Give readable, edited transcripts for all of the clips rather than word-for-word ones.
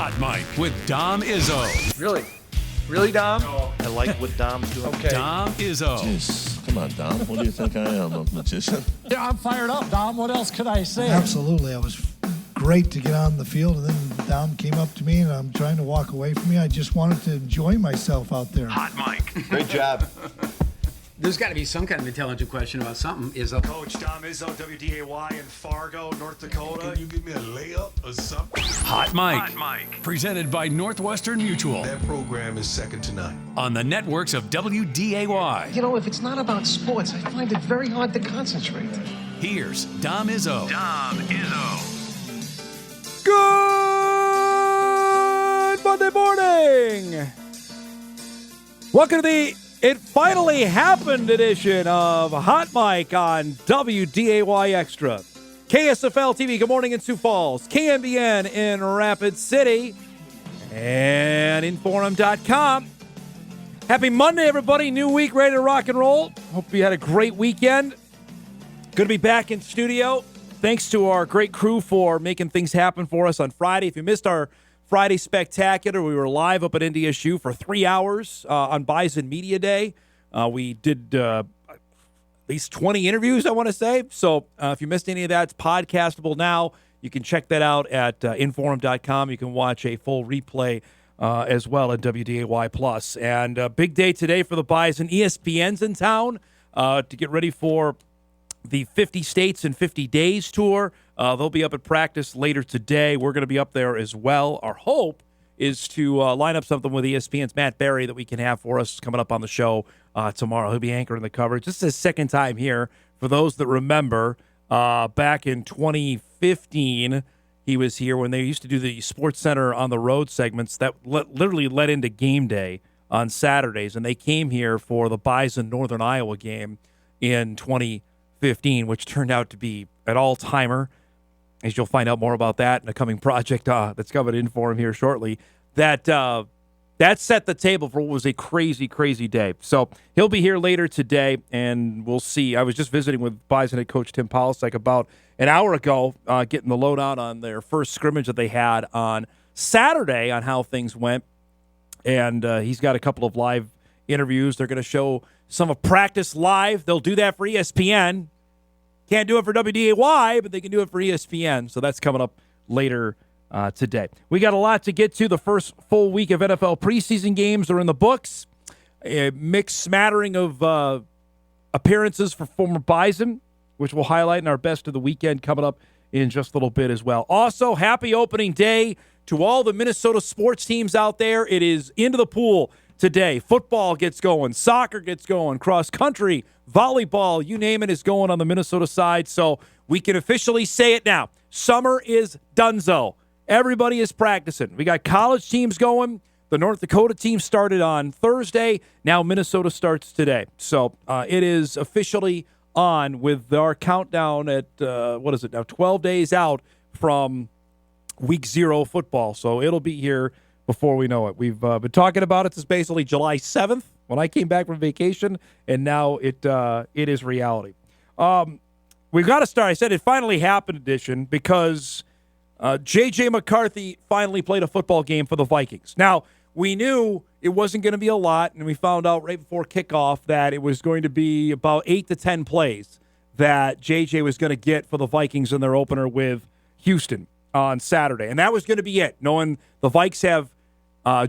Hot Mike with Dom Izzo. Really? Really, Dom? No. I like what Dom's doing. Okay. Dom Izzo. Jeez, come on, Dom. What do you think I am, a magician? Yeah, I'm fired up, Dom. What else could I say? Absolutely. It was great to get on the field, and then Dom came up to me, and I'm trying to walk away from me. I just wanted to enjoy myself out there. Hot Mike. Great job. There's got to be some kind of intelligent question about something. Coach Dom Izzo, WDAY in Fargo, North Dakota. Can you give me a layup or something? Hot Mike. Presented by Northwestern Mutual. That program is second to none. On the networks of WDAY. You know, if it's not about sports, I find it very hard to concentrate. Here's Dom Izzo. Good Monday morning. Welcome to the It Finally Happened edition of Hot Mike on WDAY Extra. KSFL TV, good morning in Sioux Falls. KMBN in Rapid City. And Inforum.com. Happy Monday, everybody. New week, ready to rock and roll. Hope you had a great weekend. Good to be back in studio. Thanks to our great crew for making things happen for us on Friday. If you missed our Friday Spectacular, we were live up at NDSU for 3 hours on Bison Media Day. We did at least 20 interviews, I want to say. So if you missed any of that, it's podcastable now. You can check that out at Inforum.com. You can watch a full replay as well at WDAY+. And a big day today for the Bison. ESPN's in town to get ready for the 50 States in 50 Days tour. They'll be up at practice later today. We're going to be up there as well. Our hope is to line up something with ESPN's Matt Berry that we can have for us coming up on the show tomorrow. He'll be anchoring the coverage. This is his second time here. For those that remember, back in 2015, he was here when they used to do the Sports Center on the road segments that literally led into game day on Saturdays. And they came here for the Bison Northern Iowa game in 2015, which turned out to be an all-timer. As you'll find out more about that in a coming project that's coming in for him here shortly. That set the table for what was a crazy, crazy day. So he'll be here later today, and we'll see. I was just visiting with Bison head coach Tim Polasek about an hour ago, getting the lowdown on their first scrimmage that they had on Saturday on how things went. And he's got a couple of live interviews. They're going to show some of practice live. They'll do that for ESPN. Can't do it for WDAY, but they can do it for ESPN. So that's coming up later today. We got a lot to get to. The first full week of NFL preseason games are in the books. A mixed smattering of appearances for former Bison, which we'll highlight in our best of the weekend coming up in just a little bit as well. Also, happy opening day to all the Minnesota sports teams out there. It is into the pool today. Football gets going. Soccer gets going. Cross country, volleyball, you name it, is going on the Minnesota side. So we can officially say it now. Summer is donezo. Everybody is practicing. We got college teams going. The North Dakota team started on Thursday. Now Minnesota starts today. So it is officially on with our countdown at, 12 days out from week 0 football. So it'll be here before we know it. We've been talking about it since basically July 7th when I came back from vacation, and now it is reality. We've got to start. I said it finally happened edition because J.J. McCarthy finally played a football game for the Vikings. Now, we knew it wasn't going to be a lot, and we found out right before kickoff that it was going to be about 8 to 10 plays that J.J. was going to get for the Vikings in their opener with Houston on Saturday. And that was going to be it, knowing the Vikes have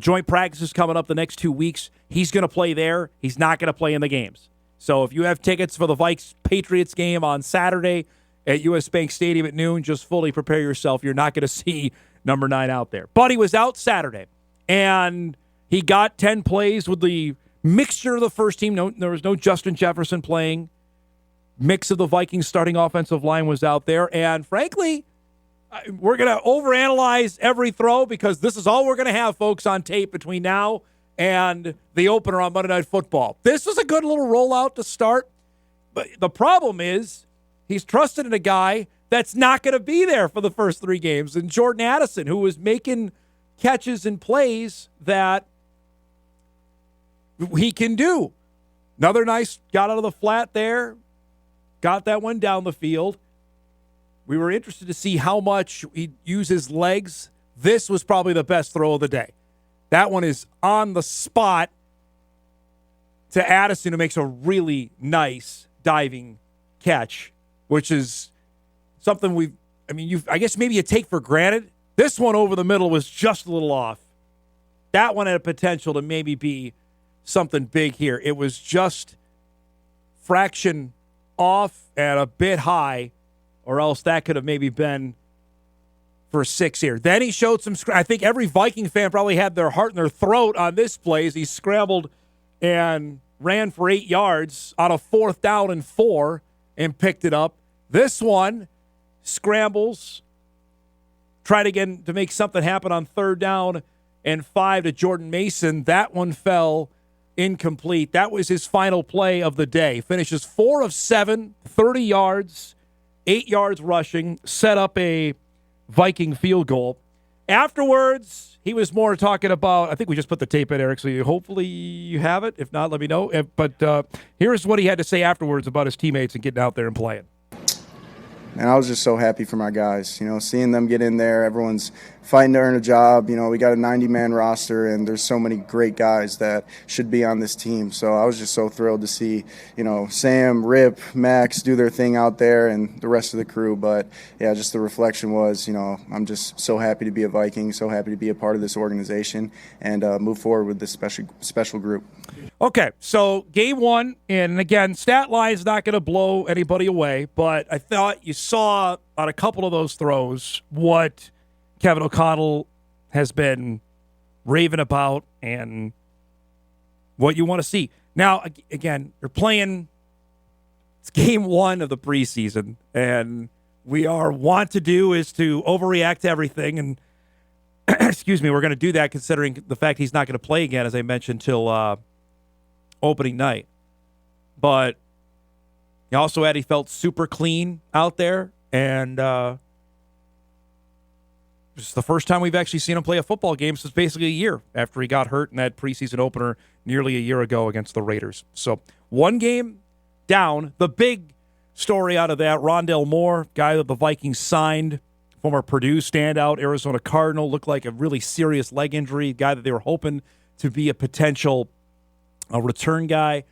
joint practices coming up the next 2 weeks. He's going to play there. He's not going to play in the games. So if you have tickets for the Vikes-Patriots game on Saturday at U.S. Bank Stadium at noon, just fully prepare yourself. You're not going to see number 9 out there. But he was out Saturday, and he got 10 plays with the mixture of the first team. No, there was no Justin Jefferson playing. Mix of the Vikings starting offensive line was out there. And frankly, we're going to overanalyze every throw because this is all we're going to have, folks, on tape between now and the opener on Monday Night Football. This is a good little rollout to start, but the problem is he's trusted in a guy that's not going to be there for the first 3 games, and Jordan Addison, who was making catches and plays that he can do. Another nice, got out of the flat there, got that one down the field. We were interested to see how much he'd use his legs this was probably the best throw of the day. That one is on the spot to Addison, who makes a really nice diving catch, which is something I guess maybe you take for granted. This one over the middle was just a little off. That one had a potential to maybe be something big here. It was just fraction off and a bit high, or else that could have maybe been for 6 here. Then he showed some. I think every Viking fan probably had their heart in their throat on this play as he scrambled and ran for 8 yards on a 4th down and 4 and picked it up. This one scrambles, tried again to make something happen on 3rd down and 5 to Jordan Mason. That one fell incomplete. That was his final play of the day. Finishes 4 of 7, 30 yards, 8 yards rushing, set up a Viking field goal. Afterwards, he was more talking about, I think we just put the tape in, Eric, so hopefully you have it. If not, let me know. But here's what he had to say afterwards about his teammates and getting out there and playing. And I was just so happy for my guys, seeing them get in there. Everyone's fighting to earn a job. We got a 90-man roster, and there's so many great guys that should be on this team. So I was just so thrilled to see, Sam, Rip, Max do their thing out there and the rest of the crew. But, yeah, just the reflection was, I'm just so happy to be a Viking, so happy to be a part of this organization and move forward with this special group. Okay, so game 1, and again, stat line's not going to blow anybody away, but I thought you saw on a couple of those throws what Kevin O'Connell has been raving about and what you want to see. Now, again, you're playing, it's game 1 of the preseason, and we want to do is to overreact to everything, and excuse me, we're going to do that considering the fact he's not going to play again, as I mentioned, till opening night. But he also he felt super clean out there, and it's the first time we've actually seen him play a football game since basically a year after he got hurt in that preseason opener nearly a year ago against the Raiders. So 1 game down. The big story out of that, Rondell Moore, guy that the Vikings signed, former Purdue standout, Arizona Cardinal, looked like a really serious leg injury, guy that they were hoping to be a potential return guy,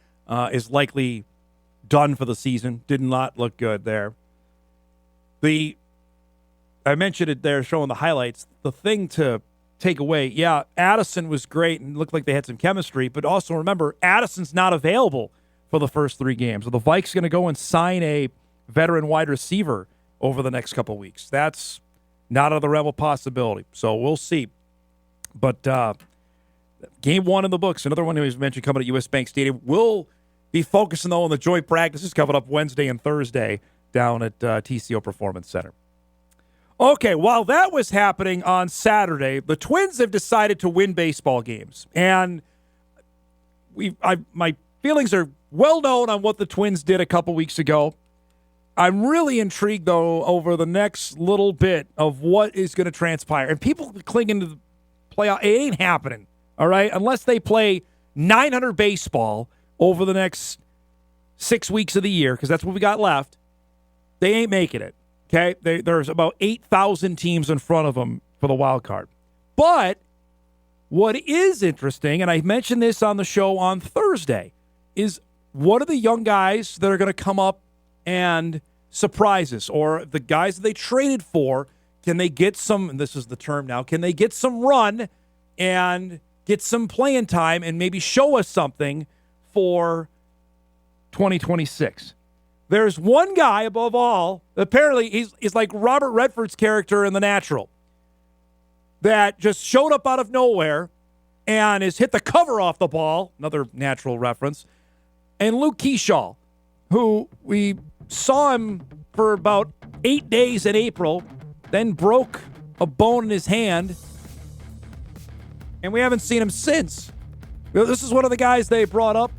is likely done for the season. Did not look good there. I mentioned it there, showing the highlights. The thing to take away, yeah, Addison was great and looked like they had some chemistry, but also remember, Addison's not available for the first 3 games. So the Vikes going to go and sign a veteran wide receiver over the next couple weeks. That's not out of the realm of possibility. So we'll see. But game 1 in the books, another one who was mentioned coming at U.S. Bank Stadium. We'll be focusing, though, on the joint practices coming up Wednesday and Thursday down at TCO Performance Center. Okay, while that was happening on Saturday, the Twins have decided to win baseball games. And my feelings are well known on what the Twins did a couple weeks ago. I'm really intrigued, though, over the next little bit of what is going to transpire. And people clinging to the playoff, it ain't happening, all right? Unless they play 900 baseball over the next 6 weeks of the year, because that's what we got left, they ain't making it. Okay, there's about 8,000 teams in front of them for the wild card. But what is interesting, and I mentioned this on the show on Thursday, is what are the young guys that are going to come up and surprise us? Or the guys that they traded for, can they get some, and this is the term now, can they get some run and get some playing time and maybe show us something for 2026? There's one guy above all, apparently he's like Robert Redford's character in The Natural, that just showed up out of nowhere and has hit the cover off the ball, another Natural reference, and Luke Keyshaw, who we saw him for about 8 days in April, then broke a bone in his hand, and we haven't seen him since. This is one of the guys they brought up.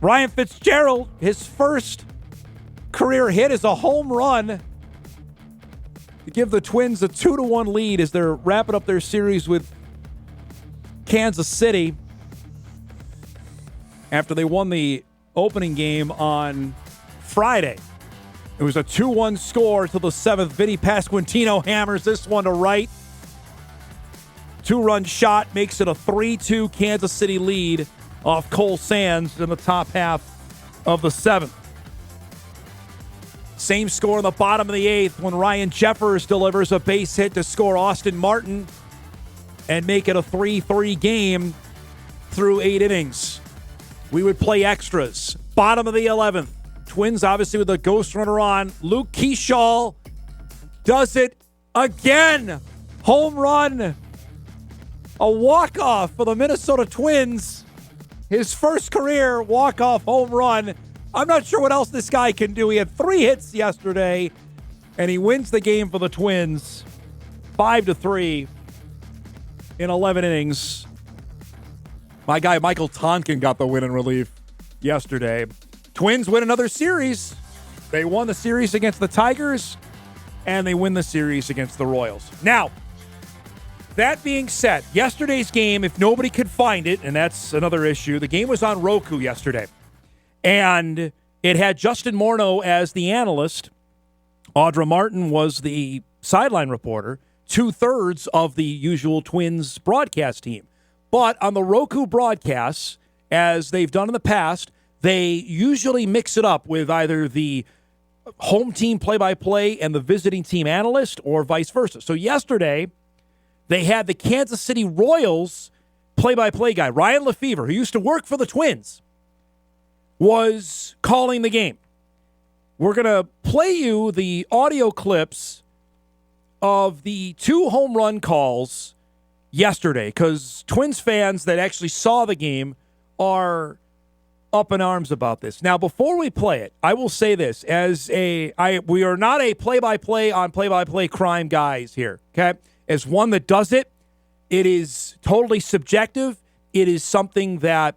Ryan Fitzgerald, his first career hit is a home run to give the Twins a 2-1 lead as they're wrapping up their series with Kansas City after they won the opening game on Friday. It was a 2-1 score till the 7th. Vinny Pasquantino hammers this one to right. 2-run shot makes it a 3-2 Kansas City lead off Cole Sands in the top half of the 7th. Same score in the bottom of the 8th when Ryan Jeffers delivers a base hit to score Austin Martin and make it a 3-3 game through 8 innings. We would play extras. Bottom of the 11th. Twins obviously with a ghost runner on. Luke Keeschall does it again. Home run. A walk-off for the Minnesota Twins. His first career walk-off home run. I'm not sure what else this guy can do. He had 3 hits yesterday, and he wins the game for the Twins 5-3 in 11 innings. My guy Michael Tonkin got the win in relief yesterday. Twins win another series. They won the series against the Tigers, and they win the series against the Royals. Now, that being said, yesterday's game, if nobody could find it, and that's another issue, the game was on Roku yesterday. And it had Justin Morneau as the analyst. Audra Martin was the sideline reporter, 2/3 of the usual Twins broadcast team. But on the Roku broadcasts, as they've done in the past, they usually mix it up with either the home team play-by-play and the visiting team analyst or vice versa. So yesterday, they had the Kansas City Royals play-by-play guy, Ryan Lefevre, who used to work for the Twins, was calling the game. We're going to play you the audio clips of the 2 home run calls yesterday because Twins fans that actually saw the game are up in arms about this. Now, before we play it, I will say this. We are not a play-by-play on play-by-play crime guys here, okay? As one that does it, it is totally subjective. It is something that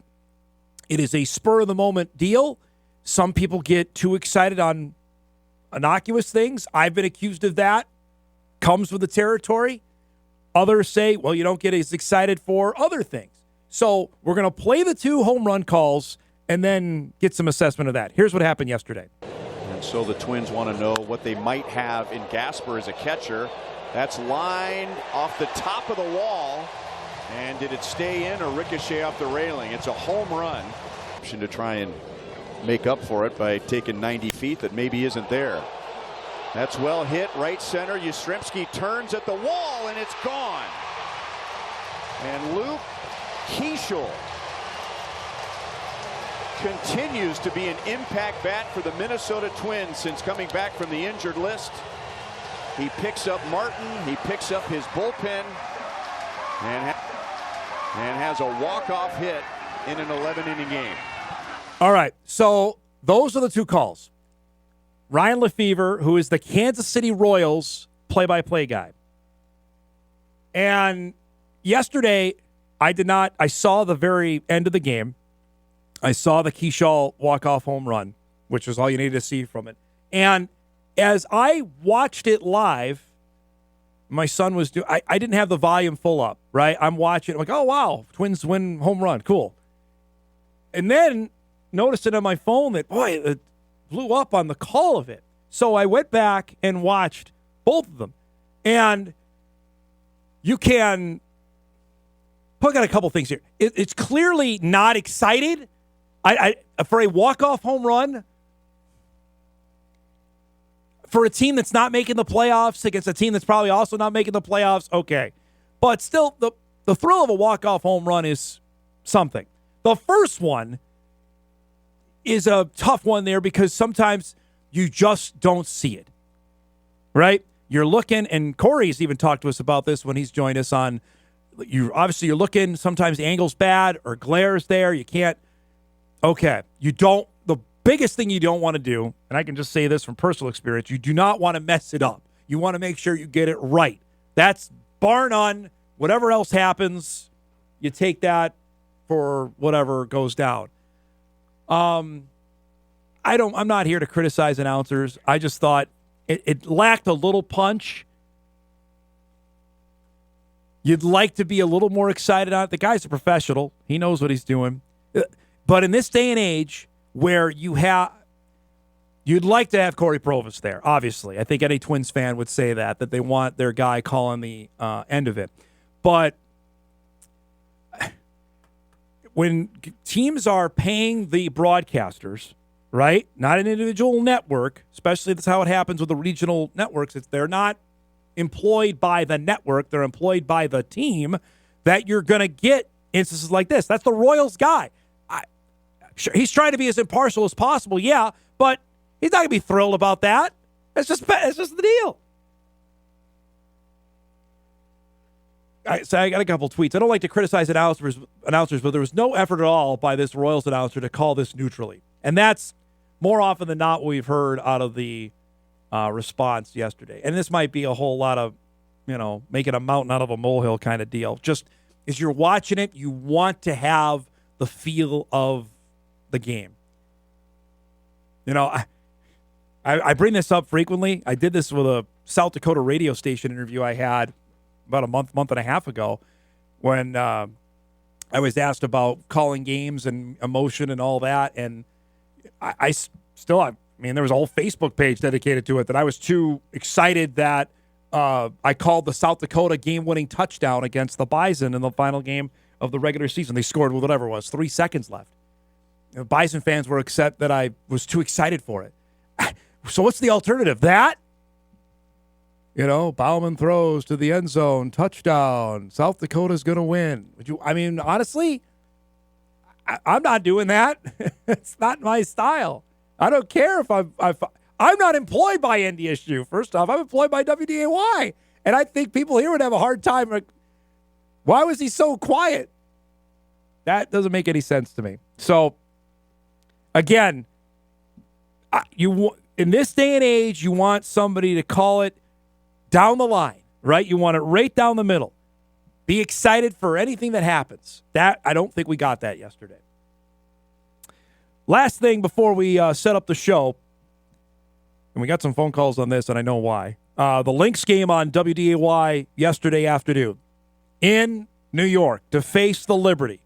it is a spur-of-the-moment deal. Some people get too excited on innocuous things. I've been accused of that. Comes with the territory. Others say, well, you don't get as excited for other things. So we're going to play the 2 home run calls and then get some assessment of that. Here's what happened yesterday. And so the Twins want to know what they might have in Gasper as a catcher. That's lined off the top of the wall. And did it stay in or ricochet off the railing? It's a home run. Option to try and make up for it by taking 90 feet that maybe isn't there. That's well hit, right center. Yastrzemski turns at the wall, and it's gone. And Luke Keeschall continues to be an impact bat for the Minnesota Twins since coming back from the injured list. He picks up Martin. He picks up his bullpen. And has a walk-off hit in an 11-inning game. All right, so those are the 2 calls. Ryan Lefevre, who is the Kansas City Royals play-by-play guy. And yesterday, I saw the very end of the game. I saw the Keeschall walk-off home run, which was all you needed to see from it. And as I watched it live, my son was doing, I didn't have the volume full up, right? I'm watching, I'm like, oh, wow, Twins win home run, cool. And then noticed it on my phone that, boy, it blew up on the call of it. So I went back and watched both of them. And you can poke out a couple things here. It's clearly not excited. For a walk-off home run, for a team that's not making the playoffs against a team that's probably also not making the playoffs, okay. But still, the thrill of a walk-off home run is something. The first one is a tough one there because sometimes you just don't see it, right? You're looking, and Corey's even talked to us about this when he's joined us on, you're looking, sometimes the angle's bad or glare's there. You can't, okay. The biggest thing you don't want to do, and I can just say this from personal experience, you do not want to mess it up. You want to make sure you get it right. That's bar none. Whatever else happens, you take that for whatever goes down. I'm not here to criticize announcers. I just thought it lacked a little punch. You'd like to be a little more excited on it. The guy's a professional. He knows what he's doing. But in this day and age, where you'd like to have Corey Provis there, obviously. I think any Twins fan would say that they want their guy calling the end of it. But when teams are paying the broadcasters, right, not an individual network, especially that's how it happens with the regional networks, they're not employed by the network, they're employed by the team, that you're going to get instances like this. That's the Royals guy. Sure, he's trying to be as impartial as possible, yeah, but he's not going to be thrilled about that. It's just the deal. So I got a couple tweets. I don't like to criticize announcers, but there was no effort at all by this Royals announcer to call this neutrally. And that's more often than not what we've heard out of the response yesterday. And this might be a whole lot of, making a mountain out of a molehill kind of deal. Just as you're watching it, you want to have the feel of the game. I bring this up frequently. I did this with a South Dakota radio station interview I had about a month and a half ago when I was asked about calling games and emotion and all that. And I mean, there was a whole Facebook page dedicated to it that I was too excited that I called the South Dakota game-winning touchdown against the Bison in the final game of the regular season. They scored with whatever it was, 3 seconds left. Bison fans were upset that I was too excited for it. So what's the alternative? That? Bauman throws to the end zone, touchdown. South Dakota's going to win. Honestly, I'm not doing that. It's not my style. I don't care if I'm not employed by NDSU. First off, I'm employed by WDAY. And I think people here would have a hard time. Like, why was he so quiet? That doesn't make any sense to me. So, again, in this day and age, you want somebody to call it down the line, right? You want it right down the middle. Be excited for anything that happens. That I don't think we got that yesterday. Last thing before we set up the show, and we got some phone calls on this, and I know why. The Lynx game on WDAY yesterday afternoon in New York to face the Liberty.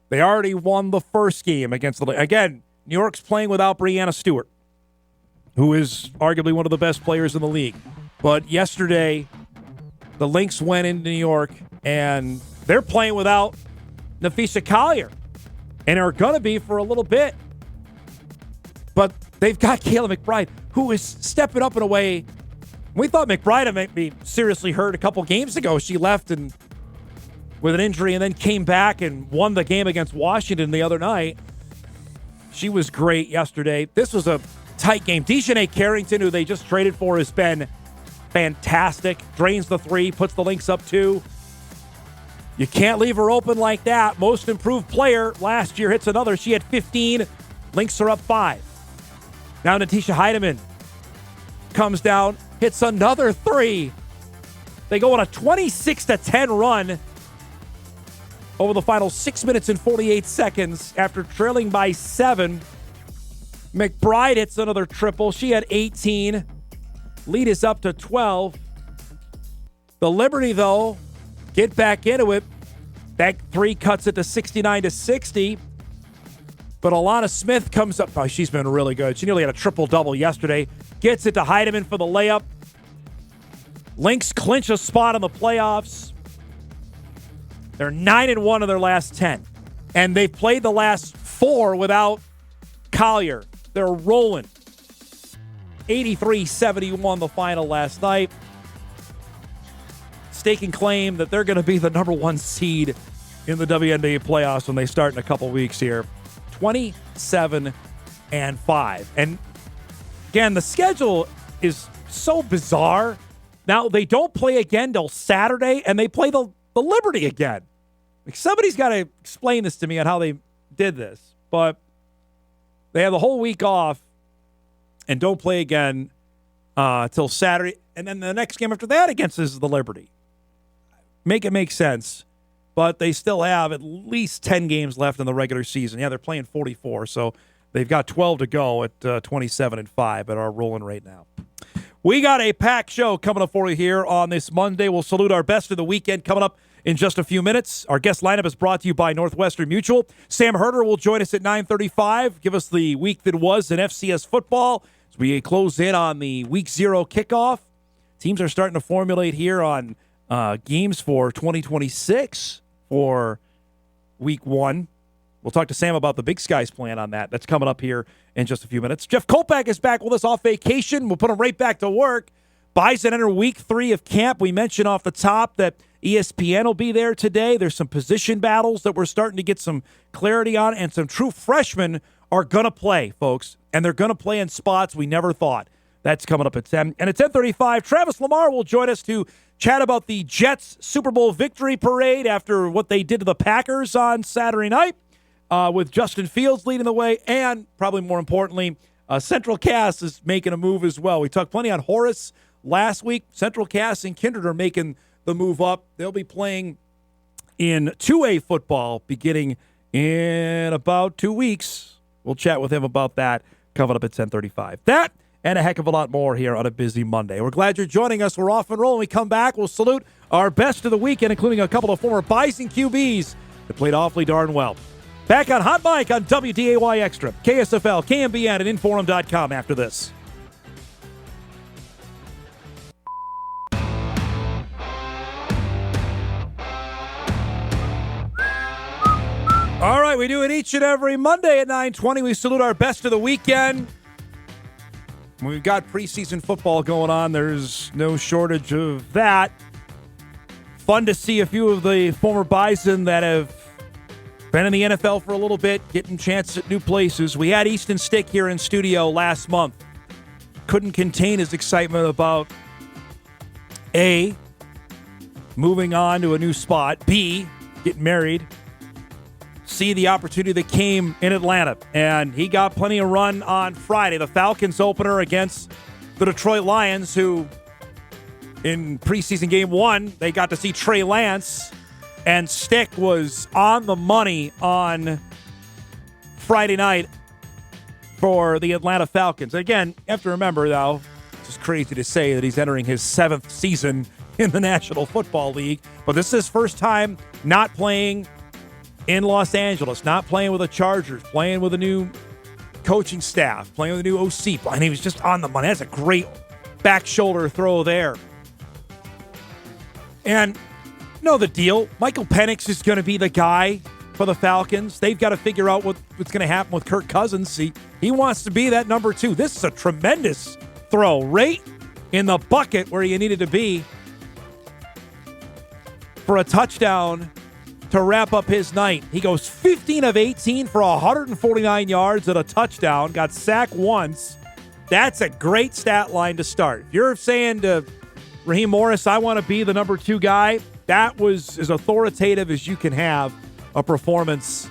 They already won the first game against the... Again, New York's playing without Breanna Stewart, who is arguably one of the best players in the league. But yesterday, the Lynx went into New York, and they're playing without Nafisa Collier, and are going to be for a little bit. But they've got Kayla McBride, who is stepping up in a way. We thought McBride might be seriously hurt a couple games ago. She left with an injury and then came back and won the game against Washington the other night. She was great yesterday. This was a tight game. Dejanay Carrington, who they just traded for, has been fantastic. Drains the 3, puts the Lynx up 2. You can't leave her open like that. Most improved player last year hits another. She had 15. Lynx are up 5. Now Natisha Heidemann comes down, hits another 3. They go on a 26-10 run over the final 6 minutes and 48 seconds after trailing by 7. McBride hits another triple. She had 18. Lead is up to 12. The Liberty, though, get back into it. That 3 cuts it to 69-60. But Alana Smith comes up. Oh, she's been really good. She nearly had a triple-double yesterday. Gets it to Heidemann for the layup. Lynx clinch a spot in the playoffs. They're 9-1 in their last 10. And they've played the last 4 without Collier. They're rolling. 83-71 the final last night. Staking claim that they're going to be the number 1 seed in the WNBA playoffs when they start in a couple weeks here. 27-5. And again, the schedule is so bizarre. Now, they don't play again till Saturday, and they play the Liberty again. Like, somebody's got to explain this to me on how they did this. But they have the whole week off and don't play again till Saturday. And then the next game after that against is the Liberty. Make it make sense. But they still have at least 10 games left in the regular season. Yeah, they're playing 44, so they've got 12 to go at 27-5, but are rolling right now. We got a packed show coming up for you here on this Monday. We'll salute our best of the weekend coming up in just a few minutes. Our guest lineup is brought to you by Northwestern Mutual. Sam Herder will join us at 9:35, give us the week that was in FCS football as we close in on the Week 0 kickoff. Teams are starting to formulate here on games for 2026 for week 1. We'll talk to Sam about the Big Skies plan on that. That's coming up here in just a few minutes. Jeff Kolpack is back with us off vacation. We'll put him right back to work. Bison enter week 3 of camp. We mentioned off the top that ESPN will be there today. There's some position battles that we're starting to get some clarity on, and some true freshmen are going to play, folks, and they're going to play in spots we never thought. That's coming up at 10. And at 10:35, Travis Lemar will join us to chat about the Jets' Super Bowl victory parade after what they did to the Packers on Saturday night. With Justin Fields leading the way, and probably more importantly, Central Cass is making a move as well. We talked plenty on Horace last week. Central Cass and Kindred are making the move up. They'll be playing in 2A football beginning in about 2 weeks. We'll chat with him about that coming up at 10:35. That and a heck of a lot more here on a busy Monday. We're glad you're joining us. We're off and rolling. We come back, we'll salute our best of the weekend, including a couple of former Bison QBs that played awfully darn well. Back on Hot Mic on WDAY Extra, KSFL, KMBN, and Inforum.com after this. All right, we do it each and every Monday at 9:20. We salute our best of the weekend. We've got preseason football going on. There's no shortage of that. Fun to see a few of the former Bison that have been in the NFL for a little bit, getting chances at new places. We had Easton Stick here in studio last month. Couldn't contain his excitement about A, moving on to a new spot, B, getting married, C, the opportunity that came in Atlanta. And he got plenty of run on Friday. The Falcons opener against the Detroit Lions, who in preseason game 1, they got to see Trey Lance. And Stick was on the money on Friday night for the Atlanta Falcons. Again, you have to remember, though, it's just crazy to say that he's entering his 7th season in the National Football League. But this is his first time not playing in Los Angeles, not playing with the Chargers, playing with a new coaching staff, playing with a new OC. And he was just on the money. That's a great back shoulder throw there. And know the deal. Michael Penix is going to be the guy for the Falcons. They've got to figure out what's going to happen with Kirk Cousins. He wants to be that number 2. This is a tremendous throw right in the bucket where you needed to be for a touchdown to wrap up his night. He goes 15 of 18 for 149 yards and a touchdown. Got sacked once. That's a great stat line to start. If you're saying to Raheem Morris, I want to be the number 2 guy, that was as authoritative as you can have a performance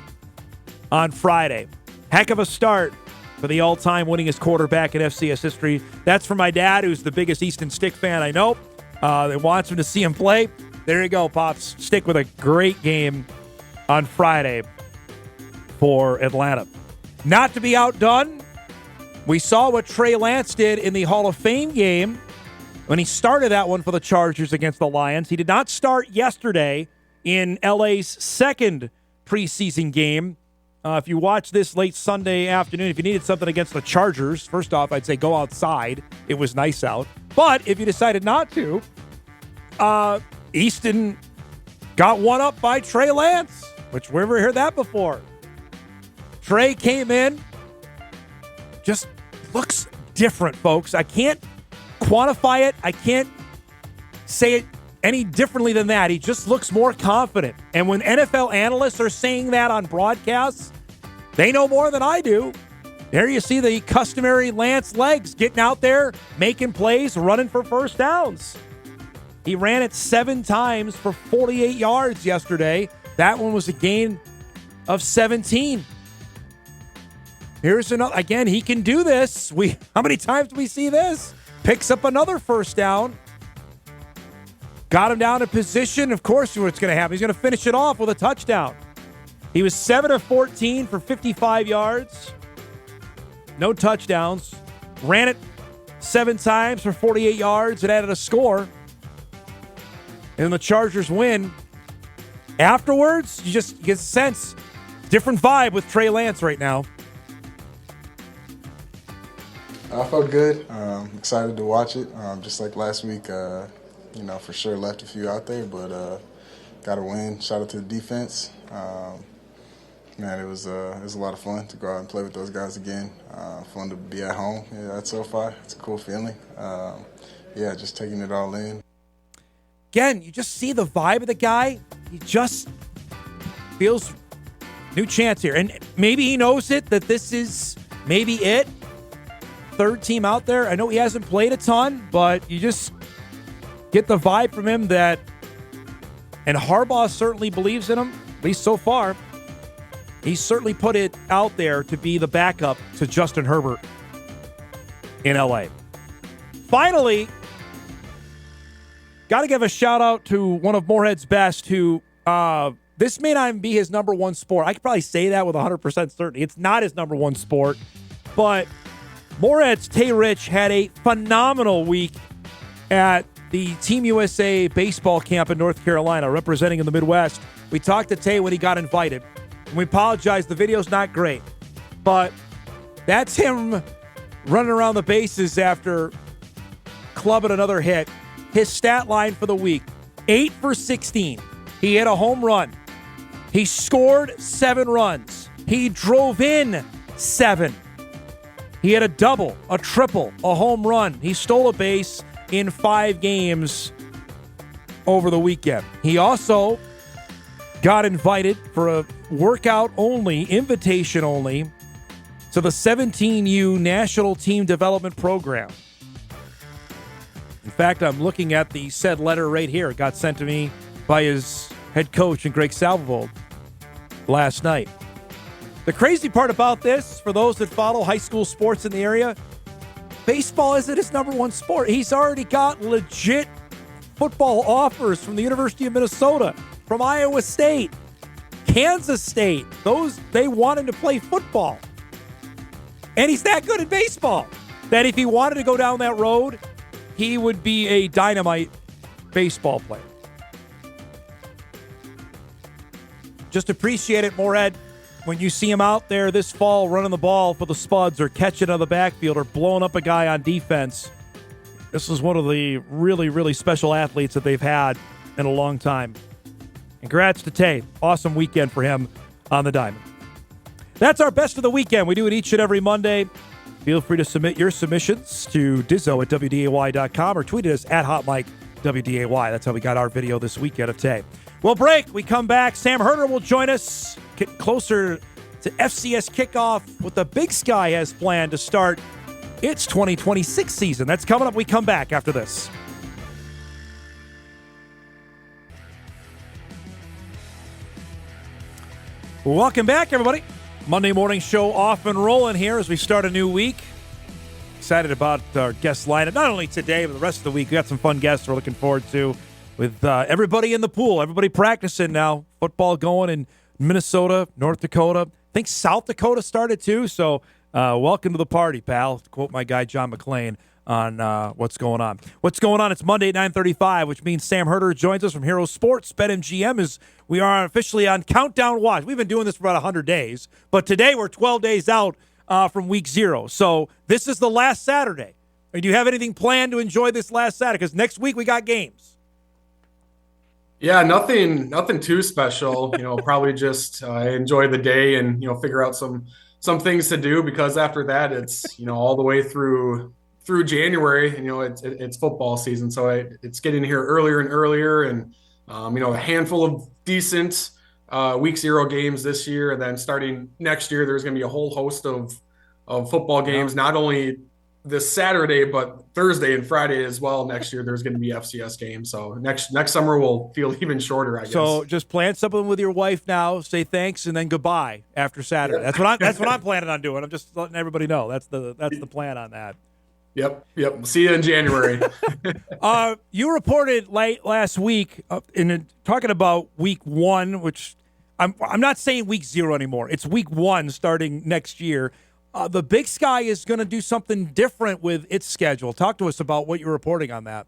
on Friday. Heck of a start for the all-time winningest quarterback in FCS history. That's for my dad, who's the biggest Easton Stick fan I know. That wants him to see him play. There you go, Pops. Stick with a great game on Friday for Atlanta. Not to be outdone, we saw what Trey Lance did in the Hall of Fame game when he started that one for the Chargers against the Lions. He did not start yesterday in LA's second preseason game. If you watch this late Sunday afternoon, if you needed something against the Chargers, first off, I'd say go outside. It was nice out. But if you decided not to, Easton got one up by Trey Lance, which we've never heard that before. Trey came in, just looks different, folks. I can't quantify it. I can't say it any differently than that. He just looks more confident. And when NFL analysts are saying that on broadcasts, they know more than I do. There you see the customary Lance legs getting out there, making plays, running for first downs. He ran it 7 times for 48 yards yesterday. That one was a gain of 17. Here's another. Again, he can do this. How many times do we see this? Picks up another first down. Got him down in position. Of course, what's going to happen? He's going to finish it off with a touchdown. He was 7 of 14 for 55 yards. No touchdowns. Ran it 7 times for 48 yards and added a score. And the Chargers win. Afterwards, you just get a sense. Different vibe with Trey Lance right now. I felt good. Excited to watch it. Just like last week, for sure left a few out there, but got a win. Shout out to the defense. man, it was a lot of fun to go out and play with those guys again. Fun to be at home at SoFi. It's a cool feeling. Just taking it all in. Again, you just see the vibe of the guy. He just feels new chance here. And maybe he knows it, that this is maybe it. Third team out there. I know he hasn't played a ton, but you just get the vibe from him that, and Harbaugh certainly believes in him, at least so far. He's certainly put it out there to be the backup to Justin Herbert in LA. Finally, got to give a shout out to one of Moorhead's best who, this may not even be his number one sport. I could probably say that with 100% certainty. It's not his number one sport, but Moorhead's Tay Rich had a phenomenal week at the Team USA baseball camp in North Carolina, representing in the Midwest. We talked to Tay when he got invited. And we apologize, the video's not great, but that's him running around the bases after clubbing another hit. His stat line for the week, 8 for 16. He hit a home run. He scored 7 runs. He drove in 7. He had a double, a triple, a home run. He stole a base in 5 games over the weekend. He also got invited for a workout only, invitation only, to the 17U National Team Development Program. In fact, I'm looking at the said letter right here. It got sent to me by his head coach, and Greg Salvold, last night. The crazy part about this, for those that follow high school sports in the area, baseball isn't his number one sport. He's already got legit football offers from the University of Minnesota, from Iowa State, Kansas State. They want him to play football. And he's that good at baseball that if he wanted to go down that road, he would be a dynamite baseball player. Just appreciate it, Moorhead, when you see him out there this fall running the ball for the Spuds or catching on the backfield or blowing up a guy on defense. This is one of the really, really special athletes that they've had in a long time. Congrats to Tay. Awesome weekend for him on the diamond. That's our best of the weekend. We do it each and every Monday. Feel free to submit your submissions to Dizzo@WDAY.com or tweet at us at HotMikeWDAY. That's how we got our video this weekend of Tay. We'll break. We come back. Sam Herder will join us. Get closer to FCS kickoff, what the Big Sky has planned to start its 2026 season. That's coming up. We come back after this. Welcome back, everybody. Monday morning show off and rolling here as we start a new week. Excited about our guest lineup, not only today, but the rest of the week. We got some fun guests we're looking forward to with everybody in the pool, everybody practicing now. Football going in Minnesota, North Dakota. I think South Dakota started too, so welcome to the party, pal, to quote my guy John McClain on what's going on. What's going on? It's Monday at 9:35, which means Sam Herder joins us from Hero Sports. BetMGM we are officially on countdown watch. We've been doing this for about 100 days, but today we're 12 days out from week 0. So this is the last Saturday. Do you have anything planned to enjoy this last Saturday? Because next week we got games. Yeah, nothing too special. Probably just enjoy the day and figure out some things to do, because after that it's all the way through January. It's football season, so it's getting here earlier and earlier, and a handful of decent week 0 games this year, and then starting next year there's going to be a whole host of football games, not only this Saturday, but Thursday and Friday as well. Next year, there's going to be FCS games. So next summer will feel even shorter, I guess. So just plan something with your wife now, say thanks, and then goodbye after Saturday. Yeah. That's what I'm planning on doing. I'm just letting everybody know that's the plan on that. Yep. See you in January. You reported late last week in talking about week 1, which I'm not saying week 0 anymore. It's week 1 starting next year. The Big Sky is going to do something different with its schedule. Talk to us about what you're reporting on that.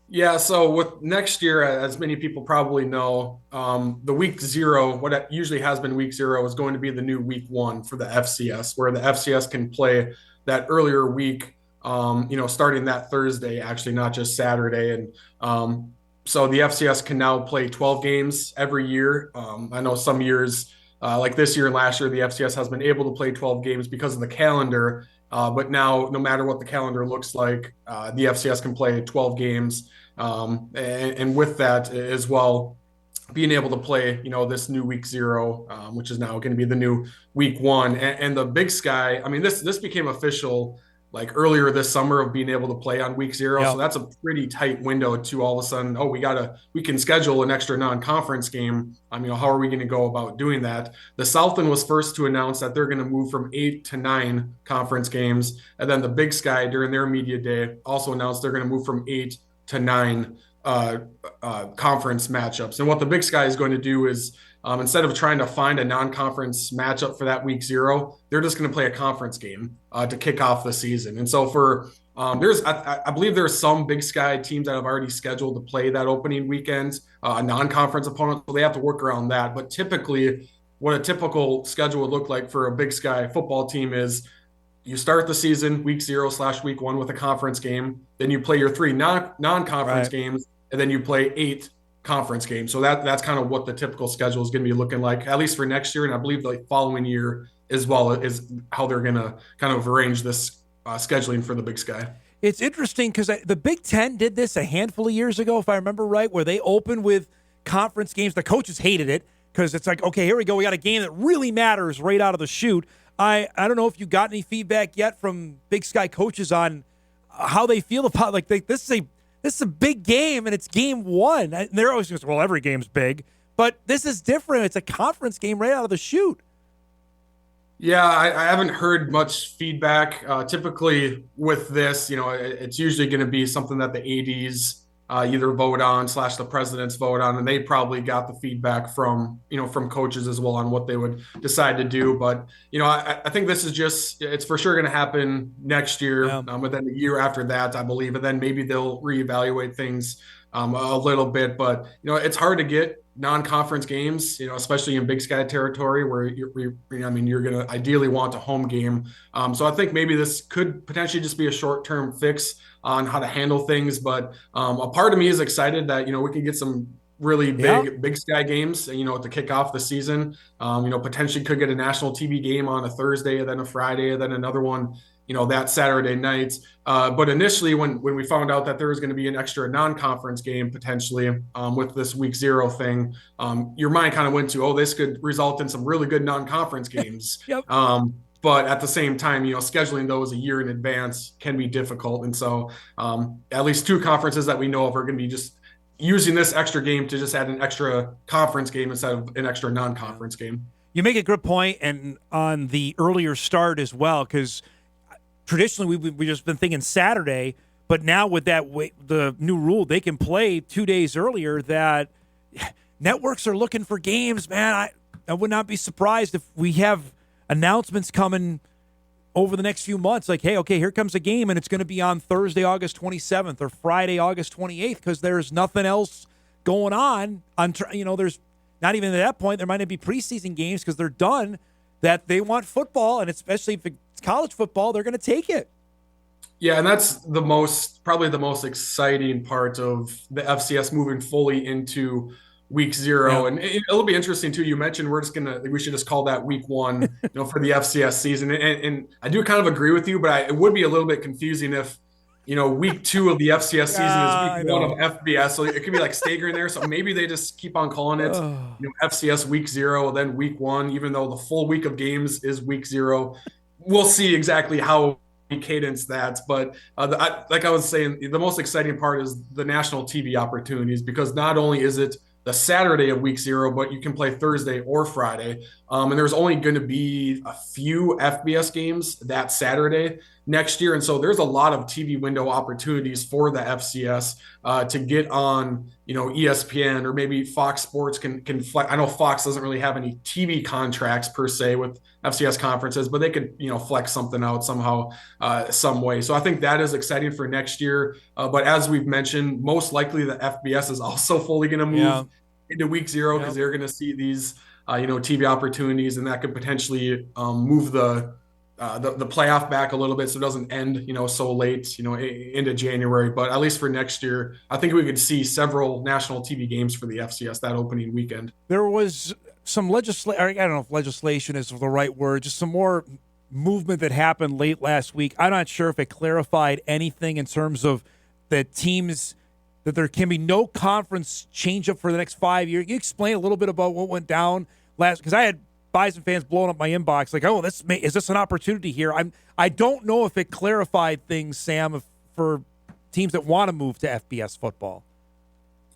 Yeah, so with next year, as many people probably know, the week 0, what it usually has been week 0, is going to be the new week 1 for the FCS, where the FCS can play that earlier week, starting that Thursday, actually, not just Saturday. And so the FCS can now play 12 games every year. I know some years like this year and last year, the FCS has been able to play 12 games because of the calendar. But now, no matter what the calendar looks like, the FCS can play 12 games. And with that as well, being able to play, this new week 0, which is now going to be the new week 1, and the Big Sky. I mean, this became official like earlier this summer of being able to play on week 0. Yep. So that's a pretty tight window to all of a sudden, we can schedule an extra non-conference game. How are we going to go about doing that? The Southland was first to announce that they're going to move from 8 to 9 conference games. And then the Big Sky during their media day also announced they're going to move from 8 to 9 conference matchups. And what the Big Sky is going to do is, instead of trying to find a non-conference matchup for that week 0, they're just going to play a conference game to kick off the season. And so for I believe there's some Big Sky teams that have already scheduled to play that opening weekend, a non-conference opponent, so they have to work around that. But typically, what a typical schedule would look like for a Big Sky football team is you start the season week 0/week 1 with a conference game, then you play your 3 non-conference games, and then you play 8 conference games. So that's kind of what the typical schedule is going to be looking like, at least for next year. And I believe the following year as well is how they're going to kind of arrange this scheduling for the Big Sky. It's interesting because the Big Ten did this a handful of years ago, if I remember right, where they opened with conference games. The coaches hated it because it's like, okay, here we go. We got a game that really matters right out of the chute. I don't know if you got any feedback yet from Big Sky coaches on how they feel about this is a big game, and it's game 1. And they're always going to say, well, every game's big. But this is different. It's a conference game right out of the chute. Yeah, I haven't heard much feedback. Typically with this, it's usually going to be something that the ADs either vote on / the presidents vote on, and they probably got the feedback from coaches as well on what they would decide to do. But I think this is it's for sure going to happen next year, but then the year after that, I believe, and then maybe they'll reevaluate things a little bit. But it's hard to get non-conference games, especially in Big Sky territory where you're going to ideally want a home game. So I think maybe this could potentially just be a short-term fix on how to handle things. But a part of me is excited that, we can get some really Big Sky games, to kick off the season. Potentially could get a national TV game on a Thursday and then a Friday and then another one, that Saturday night. But initially when we found out that there was going to be an extra non-conference game potentially with this week 0 thing, your mind kind of went to, this could result in some really good non-conference games. But at the same time, scheduling those a year in advance can be difficult. And so at least 2 conferences that we know of are going to be just using this extra game to just add an extra conference game instead of an extra non-conference game. You make a good point, and on the earlier start as well, because traditionally we've just been thinking Saturday, but now with the new rule, they can play 2 days earlier. That networks are looking for games, man. I would not be surprised if we have announcements coming over the next few months, like, hey, okay, here comes a game, and it's going to be on Thursday, August 27th, or Friday, August 28th, because there's nothing else going on. There's not even at that point. There might not be preseason games because they're done. That they want football, and especially if it's college football, they're going to take it. Yeah, and that's probably the most exciting part of the FCS moving fully into week 0. And it'll be interesting too. You mentioned we should just call that week 1, for the FCS season. And I do kind of agree with you, but it would be a little bit confusing if, week 2 of the FCS season is week 1 of FBS. So it could be like staggering there. So maybe they just keep on calling it, FCS week 0, then week 1, even though the full week of games is week 0. We'll see exactly how we cadence that. But like I was saying, the most exciting part is the national TV opportunities, because not only is it the Saturday of week 0, but you can play Thursday or Friday. And there's only going to be a few FBS games that Saturday next year. And so there's a lot of TV window opportunities for the FCS to get on, ESPN, or maybe Fox Sports can flex. I know Fox doesn't really have any TV contracts per se with FCS conferences, but they could, flex something out somehow, some way. So I think that is exciting for next year. But as we've mentioned, most likely the FBS is also fully going to move into week 0 because they're going to see these, TV opportunities, and that could potentially move the playoff back a little bit, so it doesn't end, so late, into January. But at least for next year, I think we could see several national TV games for the FCS that opening weekend. There was some I don't know if legislation is the right word, just some more movement that happened late last week. I'm not sure if it clarified anything in terms of the teams, that there can be no conference change up for the next 5 years. Can you explain a little bit about what went down last? Because I had Bison fans blowing up my inbox like, oh, is this an opportunity here? I don't know if it clarified things, Sam, for teams that want to move to FBS football.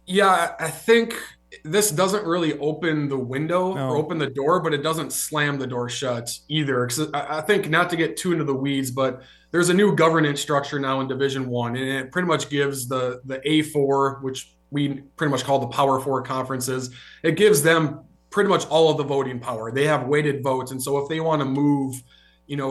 Yeah, I think this doesn't really open the window or open the door, but it doesn't slam the door shut either. Because I think, not to get too into the weeds, but there's a new governance structure now in Division I, and it pretty much gives the A4, which we pretty much call the Power Four conferences, it gives them pretty much all of the voting power. They have weighted votes, and so if they want to move,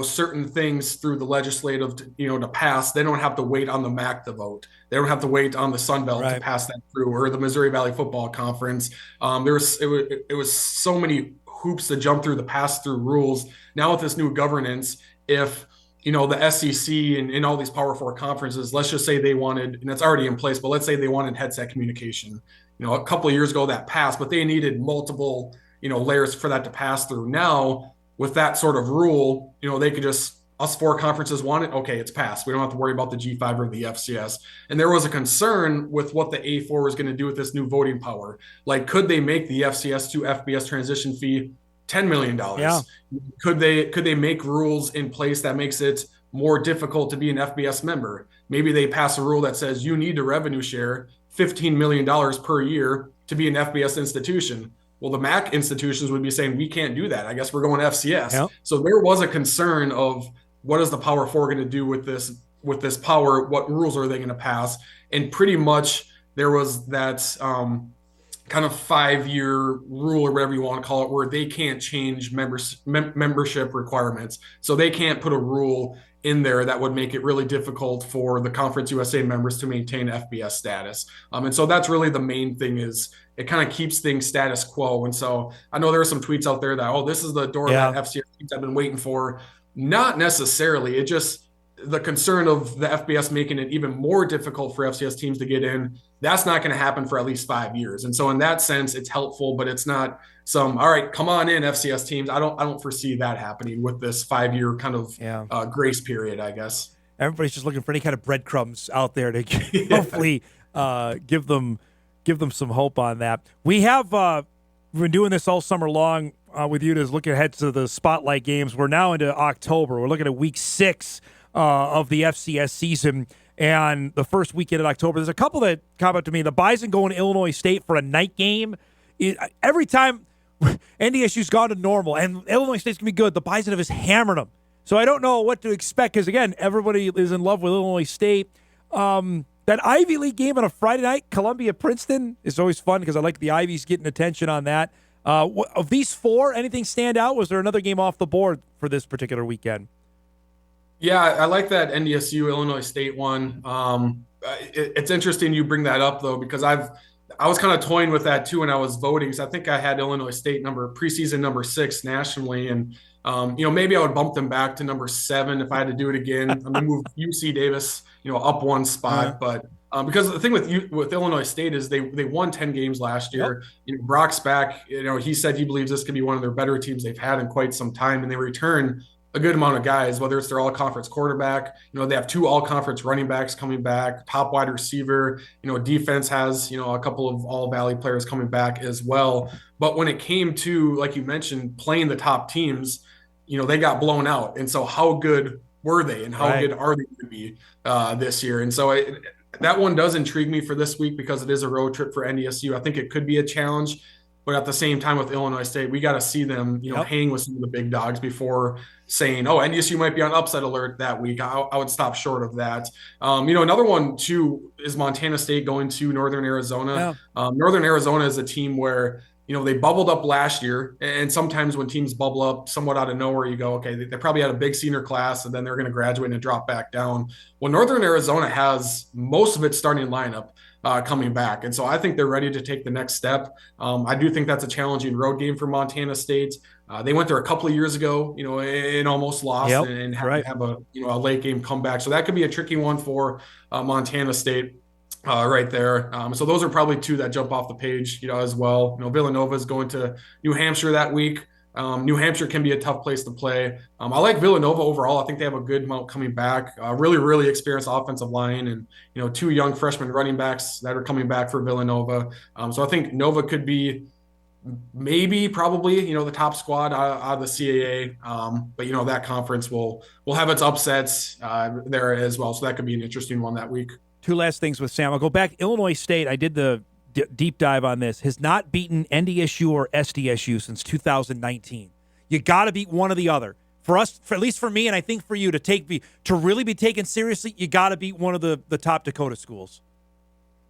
certain things through the legislative, to pass, they don't have to wait on the MAC to vote. They don't have to wait on the Sun Belt to pass that through, or the Missouri Valley Football Conference. It was so many hoops to jump through, the pass-through rules. Now with this new governance, if the SEC and all these Power Four conferences, let's just say they wanted, and it's already in place, but let's say they wanted headset communication. A couple of years ago that passed, but they needed multiple, layers for that to pass through. Now, with that sort of rule, they could just, us four conferences want it, okay, it's passed. We don't have to worry about the G5 or the FCS. And there was a concern with what the A4 was going to do with this new voting power. Like, could they make the FCS to FBS transition fee $10 million? Yeah. Could they make rules in place that makes it more difficult to be an FBS member? Maybe they pass a rule that says you need to revenue share $15 million per year to be an FBS institution. Well, the MAC institutions would be saying, we can't do that. I guess we're going FCS. Yep. So there was a concern of, what is the Power Four going to do with this power? What rules are they going to pass? And pretty much there was that kind of 5-year rule, or whatever you want to call it, where they can't change membership requirements. So they can't put a rule in there that would make it really difficult for the Conference USA members to maintain FBS status. And so that's really the main thing, is it kind of keeps things status quo. And so I know there are some tweets out there that, this is the door that FCS teams have been waiting for. Not necessarily. It just, the concern of the FBS making it even more difficult for FCS teams to get in, that's not going to happen for at least 5 years. And so in that sense, it's helpful, but it's not all right, come on in, FCS teams. I don't foresee that happening with this 5-year kind of grace period, I guess. Everybody's just looking for any kind of breadcrumbs out there to hopefully give them some hope on that. We've been doing this all summer long with you to look ahead to the spotlight games. We're now into October. We're looking at week 6 of the FCS season, and the first weekend in October. There's a couple that come up to me. The Bison going to Illinois State for a night game. Every time NDSU's gone to normal, and Illinois State's going to be good, the Bison have just hammered them. So I don't know what to expect, because, again, everybody is in love with Illinois State. That Ivy League game on a Friday night, Columbia-Princeton, is always fun, because I like the Ivies getting attention on that. Of these 4, anything stand out? Was there another game off the board for this particular weekend? Yeah, I like that NDSU Illinois State one. It's interesting you bring that up, though, because I was kind of toying with that too when I was voting. So I think I had Illinois State preseason number 6 nationally, and maybe I would bump them back to number 7 if I had to do it again. I'm gonna move UC Davis, up one spot, but because the thing with Illinois State is they won 10 games last year. Yep. Brock's back. He said he believes this could be one of their better teams they've had in quite some time, and they return a good amount of guys, whether it's their all-conference quarterback. They have 2 all-conference running backs coming back, top wide receiver. Defense has, a couple of all-valley players coming back as well. But when it came to, like you mentioned, playing the top teams, they got blown out. And so how good were they, and how good are they going to be this year? And so that one does intrigue me for this week, because it is a road trip for NDSU. I think it could be a challenge. But at the same time, with Illinois State, we got to see them, hang with some of the big dogs before saying, NDSU might be on upset alert that week. I would stop short of that. Another one, too, is Montana State going to Northern Arizona. Yeah. Northern Arizona is a team where, they bubbled up last year. And sometimes when teams bubble up somewhat out of nowhere, you go, okay, they probably had a big senior class, and then they're going to graduate and drop back down. Well, Northern Arizona has most of its starting lineup coming back. And so I think they're ready to take the next step. I do think that's a challenging road game for Montana State. They went there a couple of years ago, and almost lost, and have a late game comeback. So that could be a tricky one for Montana State. right there. So those are probably two that jump off the page, as well. Villanova is going to New Hampshire that week. New Hampshire can be a tough place to play. I like Villanova overall. I think they have a good amount coming back. Really, really experienced offensive line, and two young freshman running backs that are coming back for Villanova. So I think Nova could be probably the top squad out of the CAA. But that conference will have its upsets there as well. So that could be an interesting one that week. Two last things with Sam. I'll go back. Illinois State, I did the deep dive on this, has not beaten NDSU or SDSU since 2019. You got to beat one or the other. For us, at least for me, and I think for you, to really be taken seriously, you got to beat one of the top Dakota schools.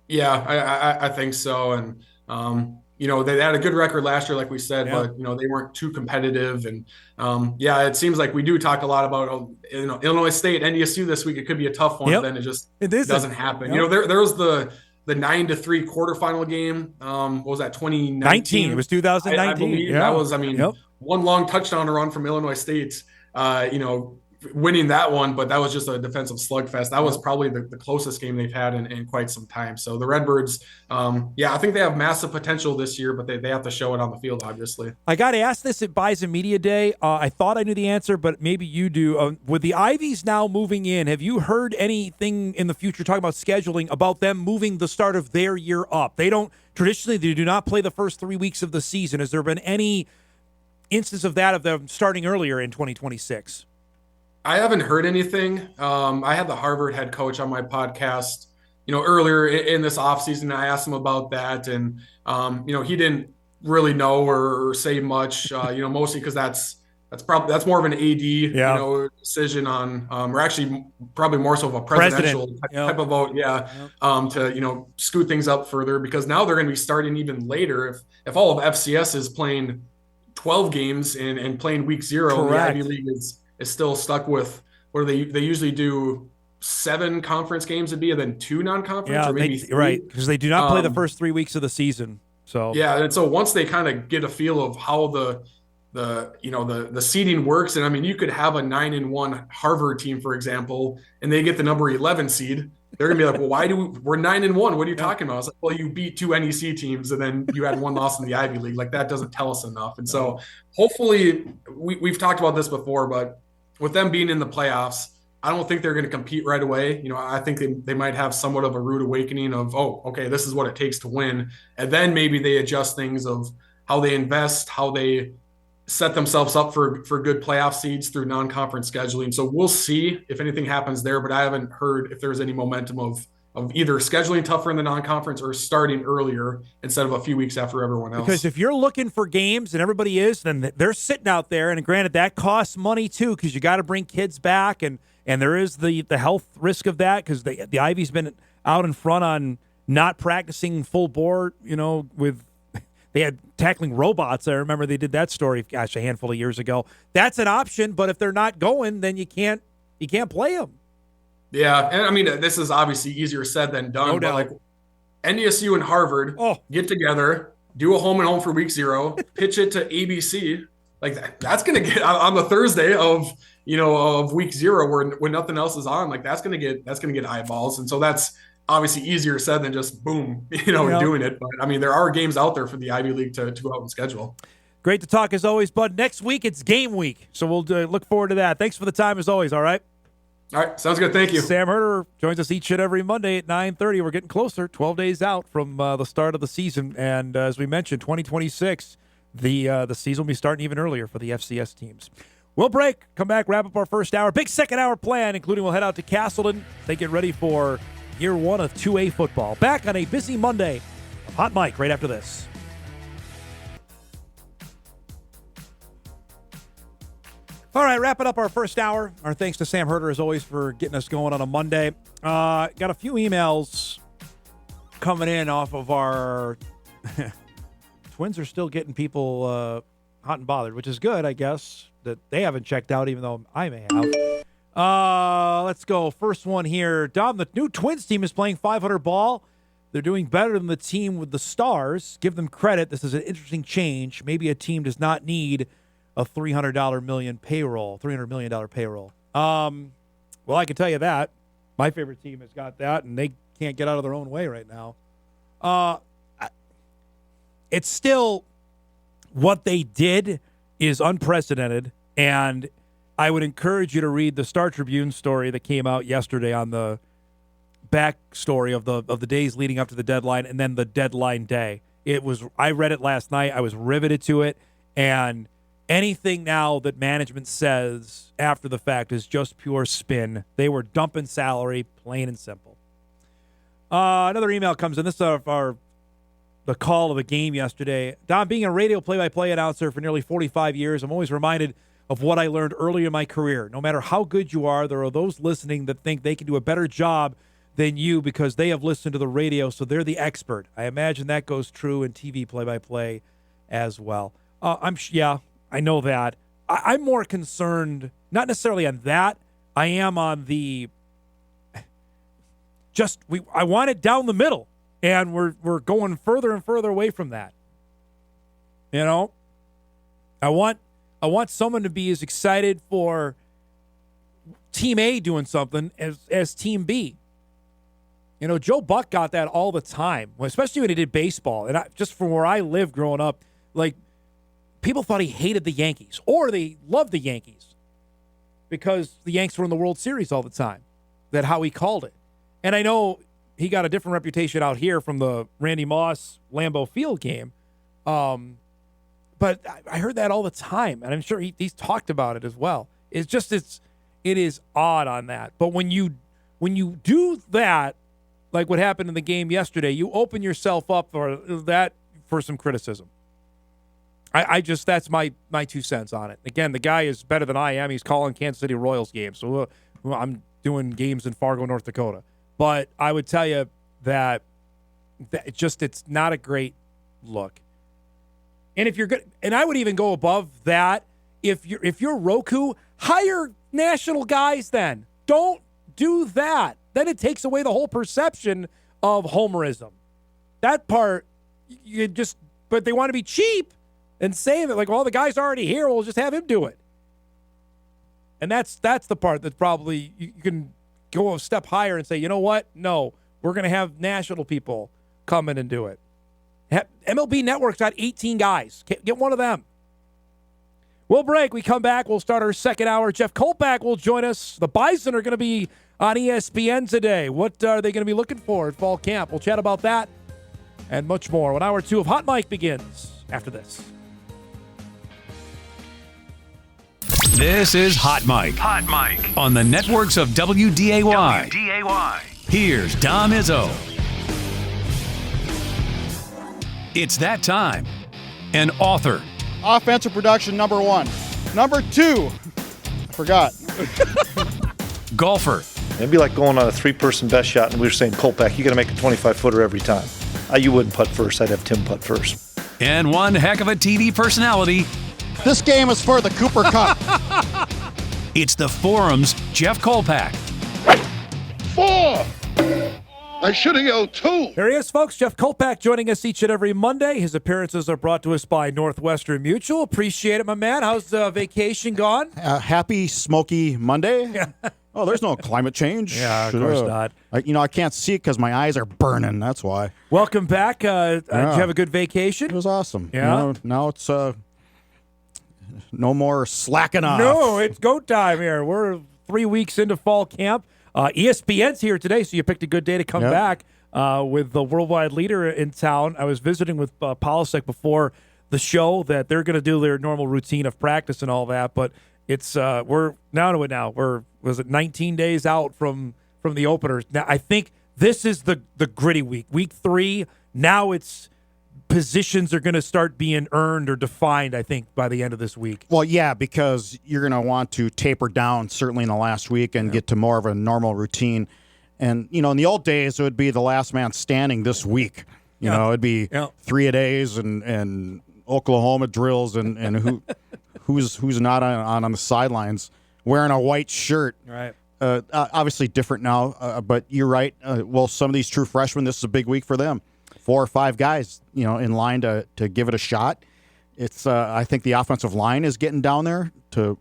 Yeah, I think so. And, they had a good record last year, like we said, but, they weren't too competitive. And, it seems like we do talk a lot about, Illinois State, NDSU this week. It could be a tough one, but then it doesn't happen. Yep. There was the 9-3 quarterfinal game. What was that, 2019? It was 2019. I believe that was, one long touchdown run from Illinois State, winning that one, but that was just a defensive slugfest. That was probably the closest game they've had in quite some time. So the Redbirds, I think they have massive potential this year, but they have to show it on the field, obviously. I got asked this at Bison Media Day. I thought I knew the answer, but maybe you do. With the Ivies now moving in, have you heard anything in the future talking about scheduling about them moving the start of their year up? They do not play the first 3 weeks of the season. Has there been any instance of them starting earlier in 2026? I haven't heard anything. I had the Harvard head coach on my podcast, earlier in this offseason. I asked him about that, and he didn't really know or say much. Mostly because that's more of an AD decision on, or actually probably more so of a presidential type of vote. To scoot things up further, because now they're going to be starting even later. If all of FCS is playing 12 games and playing week 0, and the Ivy League is still stuck with where they usually do 7 conference games and then 2 non-conference, or maybe 3. Right, because they do not play the first 3 weeks of the season. So and so once they kind of get a feel of how the seeding works, and you could have a 9-1 Harvard team, for example, and they get the number 11 seed. They're gonna be like, well, we're 9-1? What are you talking about? I was like, well, you beat 2 NEC teams, and then you had 1 loss in the Ivy League. Like, that doesn't tell us enough. And so hopefully, we've talked about this before, but with them being in the playoffs, I don't think they're going to compete right away. I think they might have somewhat of a rude awakening of, oh, okay, this is what it takes to win. And then maybe they adjust things of how they invest, how they set themselves up for good playoff seeds through non-conference scheduling. So we'll see if anything happens there, but I haven't heard if there's any momentum of either scheduling tougher in the non-conference or starting earlier instead of a few weeks after everyone else. Because if you're looking for games, and everybody is, then they're sitting out there. And granted, that costs money too, because you got to bring kids back, and there is the health risk of that, because the Ivy's been out in front on not practicing full bore, with they had tackling robots. I remember they did that story, a handful of years ago. That's an option, but if they're not going, then you can't play them. Yeah, and this is obviously easier said than done. No doubt. But like NDSU and Harvard get together, do a home and home for week 0, pitch it to ABC. Like that's going to get on the Thursday of week 0 when nothing else is on. Like that's going to get eyeballs, and so that's obviously easier said than just boom, doing it. But there are games out there for the Ivy League to go out and schedule. Great to talk as always, bud. Next week it's game week, so we'll look forward to that. Thanks for the time as always. All right. All right, sounds good. Thank you. Sam Herder joins us each and every Monday at 9:30. We're getting closer, 12 days out from the start of the season. And as we mentioned, 2026, the season will be starting even earlier for the FCS teams. We'll break, come back, wrap up our first hour. Big second hour plan, including we'll head out to Castleton. They get ready for year 1 of 2A football. Back on a busy Monday. Hot Mike right after this. All right, wrapping up our first hour. Our thanks to Sam Herder, as always, for getting us going on a Monday. Got a few emails coming in off of our... Twins are still getting people hot and bothered, which is good, I guess, that they haven't checked out, even though I may have. Let's go. First one here. Dom, the new Twins team is playing 500 ball. They're doing better than the team with the stars. Give them credit. This is an interesting change. Maybe a team does not need a $300 million payroll. Well, I can tell you that. My favorite team has got that, and they can't get out of their own way right now. It's still what they did is unprecedented, and I would encourage you to read the Star Tribune story that came out yesterday on the backstory of the days leading up to the deadline and then the deadline day. I read it last night. I was riveted to it, and anything now that management says after the fact is just pure spin. They were dumping salary, plain and simple. Another email comes in. This is the call of the game yesterday. Don, being a radio play-by-play announcer for nearly 45 years, I'm always reminded of what I learned early in my career. No matter how good you are, there are those listening that think they can do a better job than you because they have listened to the radio, so they're the expert. I imagine that goes true in TV play-by-play as well. I know that. I'm more concerned, not necessarily on that. I am on the I want it down the middle, and we're going further and further away from that. You know, I want someone to be as excited for Team A doing something as Team B. You know, Joe Buck got that all the time, especially when he did baseball. And just from where I lived growing up, like, people thought he hated the Yankees, or they loved the Yankees because the Yanks were in the World Series all the time. That's how he called it. And I know he got a different reputation out here from the Randy Moss Lambeau Field game. But I heard that all the time, and I'm sure he's talked about it as well. It is odd on that. But when you do that, like what happened in the game yesterday, you open yourself up for some criticism. That's my 2 cents on it. Again, the guy is better than I am. He's calling Kansas City Royals games. So I'm doing games in Fargo, North Dakota. But I would tell you that it's not a great look. And if you're good, and I would even go above that. If you're Roku, hire national guys then. Don't do that. Then it takes away the whole perception of homerism. That part, but they want to be cheap and say that, like, well, the guy's already here, we'll just have him do it. And that's the part that probably you can go a step higher and say, you know what? No, we're going to have national people come in and do it. MLB Network's got 18 guys. Get one of them. We'll break. We come back. We'll start our second hour. Jeff Kolpack will join us. The Bison are going to be on ESPN today. What are they going to be looking for at fall camp? We'll chat about that and much more when hour 2 of Hot Mic begins after this. This is Hot Mic. Hot Mic. On the networks of WDAY. Here's Dom Izzo. It's that time. An author. Offensive production, number 1. Number 2. I forgot. Golfer. It'd be like going on a 3-person best shot, and we were saying, Kolpack, you got to make a 25-footer every time. You wouldn't putt first. I'd have Tim putt first. And one heck of a TV personality. This game is for the Cooper Cup. It's the Forum's Jeff Kolpack. 4! I should have yelled 2. There he is, folks. Jeff Kolpack joining us each and every Monday. His appearances are brought to us by Northwestern Mutual. Appreciate it, my man. How's the vacation gone? Happy smoky Monday. Oh, there's no climate change. Yeah, of course not. I can't see it because my eyes are burning. That's why. Welcome back. Did you have a good vacation? It was awesome. Yeah. Now it's no more slacking off. No, it's go time here. We're 3 weeks into fall camp. ESPN's here today, so you picked a good day to come back with the worldwide leader in town. I was visiting with Polisek before the show that they're going to do their normal routine of practice and all that, but it's we're now to it now. Was it 19 days out from the openers? Now I think this is the gritty week. Week 3. Now it's positions are going to start being earned or defined, I think, by the end of this week. Well, yeah, because you're going to want to taper down certainly in the last week and get to more of a normal routine. And, in the old days, it would be the last man standing this week. It'd be 3-a-days and Oklahoma drills and who's not on the sidelines wearing a white shirt. Right. Obviously different now, but you're right. Well, some of these true freshmen, this is a big week for them. 4 or 5 guys, in line to give it a shot. It's I think the offensive line is getting down there to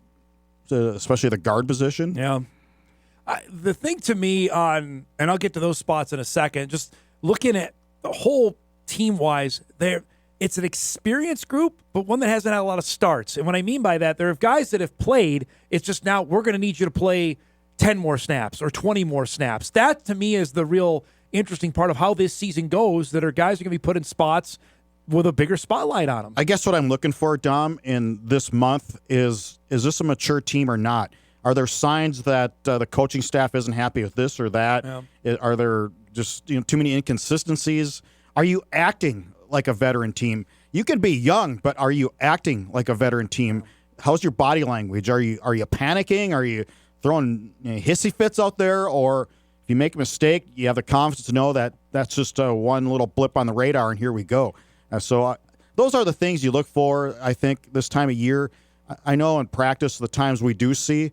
especially the guard position. Yeah, The thing to me and I'll get to those spots in a second, just looking at the whole team-wise, it's an experienced group, but one that hasn't had a lot of starts. And what I mean by that, there are guys that have played. It's just now we're going to need you to play 10 more snaps or 20 more snaps. That, to me, is the real interesting part of how this season goes, that are guys are going to be put in spots with a bigger spotlight on them. I guess what I'm looking for, Dom, in this month is this a mature team or not? Are there signs that the coaching staff isn't happy with this or that? Yeah. Are there just too many inconsistencies? Are you acting like a veteran team? You can be young, but are you acting like a veteran team? How's your body language? Are you panicking? Are you throwing hissy fits out there? Or if you make a mistake, you have the confidence to know that that's just one little blip on the radar and here we go. So those are the things you look for, I think, this time of year. I know in practice, the times we do see,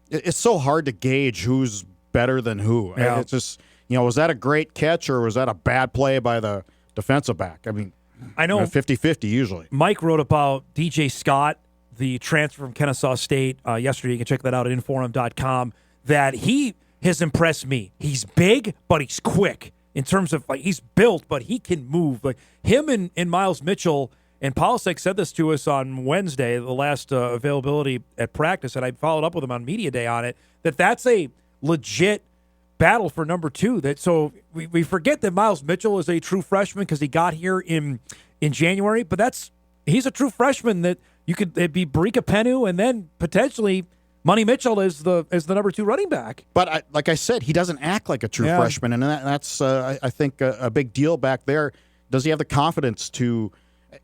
it's so hard to gauge who's better than who. Yeah. It's just, was that a great catch or was that a bad play by the defensive back? I mean, I know 50-50 usually. Mike wrote about DJ Scott, the transfer from Kennesaw State, yesterday. You can check that out at Inforum.com, that he has impressed me. He's big, but he's quick. In terms of, he's built, but he can move. Like him and Miles Mitchell, and Polisek said this to us on Wednesday, the last availability at practice, and I followed up with him on Media Day on it, that's a legit battle for number 2. So we forget that Miles Mitchell is a true freshman because he got here in January, but he's a true freshman that it'd be Barika Penu and then potentially Money Mitchell is the number 2 running back. But like I said, he doesn't act like a true freshman, and that's I think a big deal back there. Does he have the confidence to?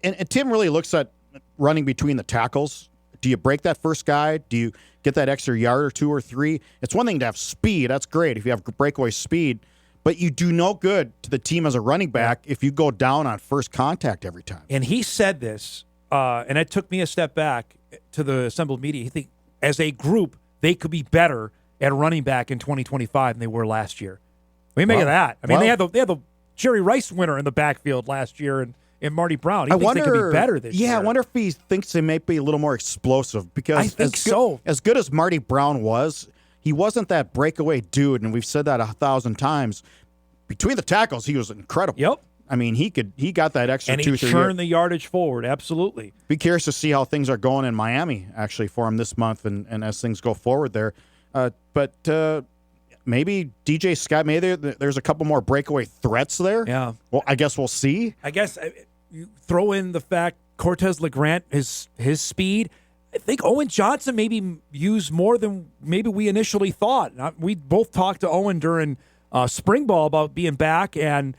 And Tim really looks at running between the tackles. Do you break that first guy? Do you get that extra yard or 2 or 3? It's one thing to have speed. That's great if you have breakaway speed. But you do no good to the team as a running back if you go down on first contact every time. And he said this, and it took me a step back to the assembled media. He think as a group, they could be better at running back in 2025 than they were last year. What do you make of that? I mean, they had the Jerry Rice winner in the backfield last year, and Marty Brown. He thinks they could be better this year. Yeah, I wonder if he thinks they may be a little more explosive. Because I think so. As good as Marty Brown was, he wasn't that breakaway dude, and we've said that 1,000 times. Between the tackles, he was incredible. Yep. I mean, he got that extra 2-3 years. And he churned the yardage forward, absolutely. Be curious to see how things are going in Miami, actually, for him this month and as things go forward there. But maybe DJ Scott, maybe there's a couple more breakaway threats there. Yeah. Well, I guess we'll see. I guess you throw in the fact Cortez LeGrant, his speed. I think Owen Johnson maybe used more than maybe we initially thought. We both talked to Owen during spring ball about being back, and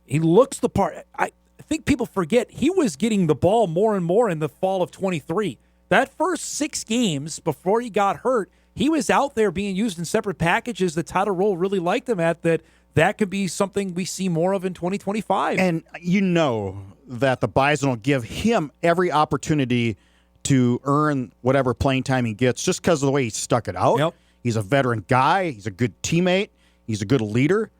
he looks the part. I think people forget he was getting the ball more and more in the fall of 23. That first 6 games before he got hurt, he was out there being used in separate packages that Todd Roll really liked him at, that could be something we see more of in 2025. And you know that the Bison will give him every opportunity to earn whatever playing time he gets just because of the way he stuck it out. Yep. He's a veteran guy. He's a good teammate. He's a good leader.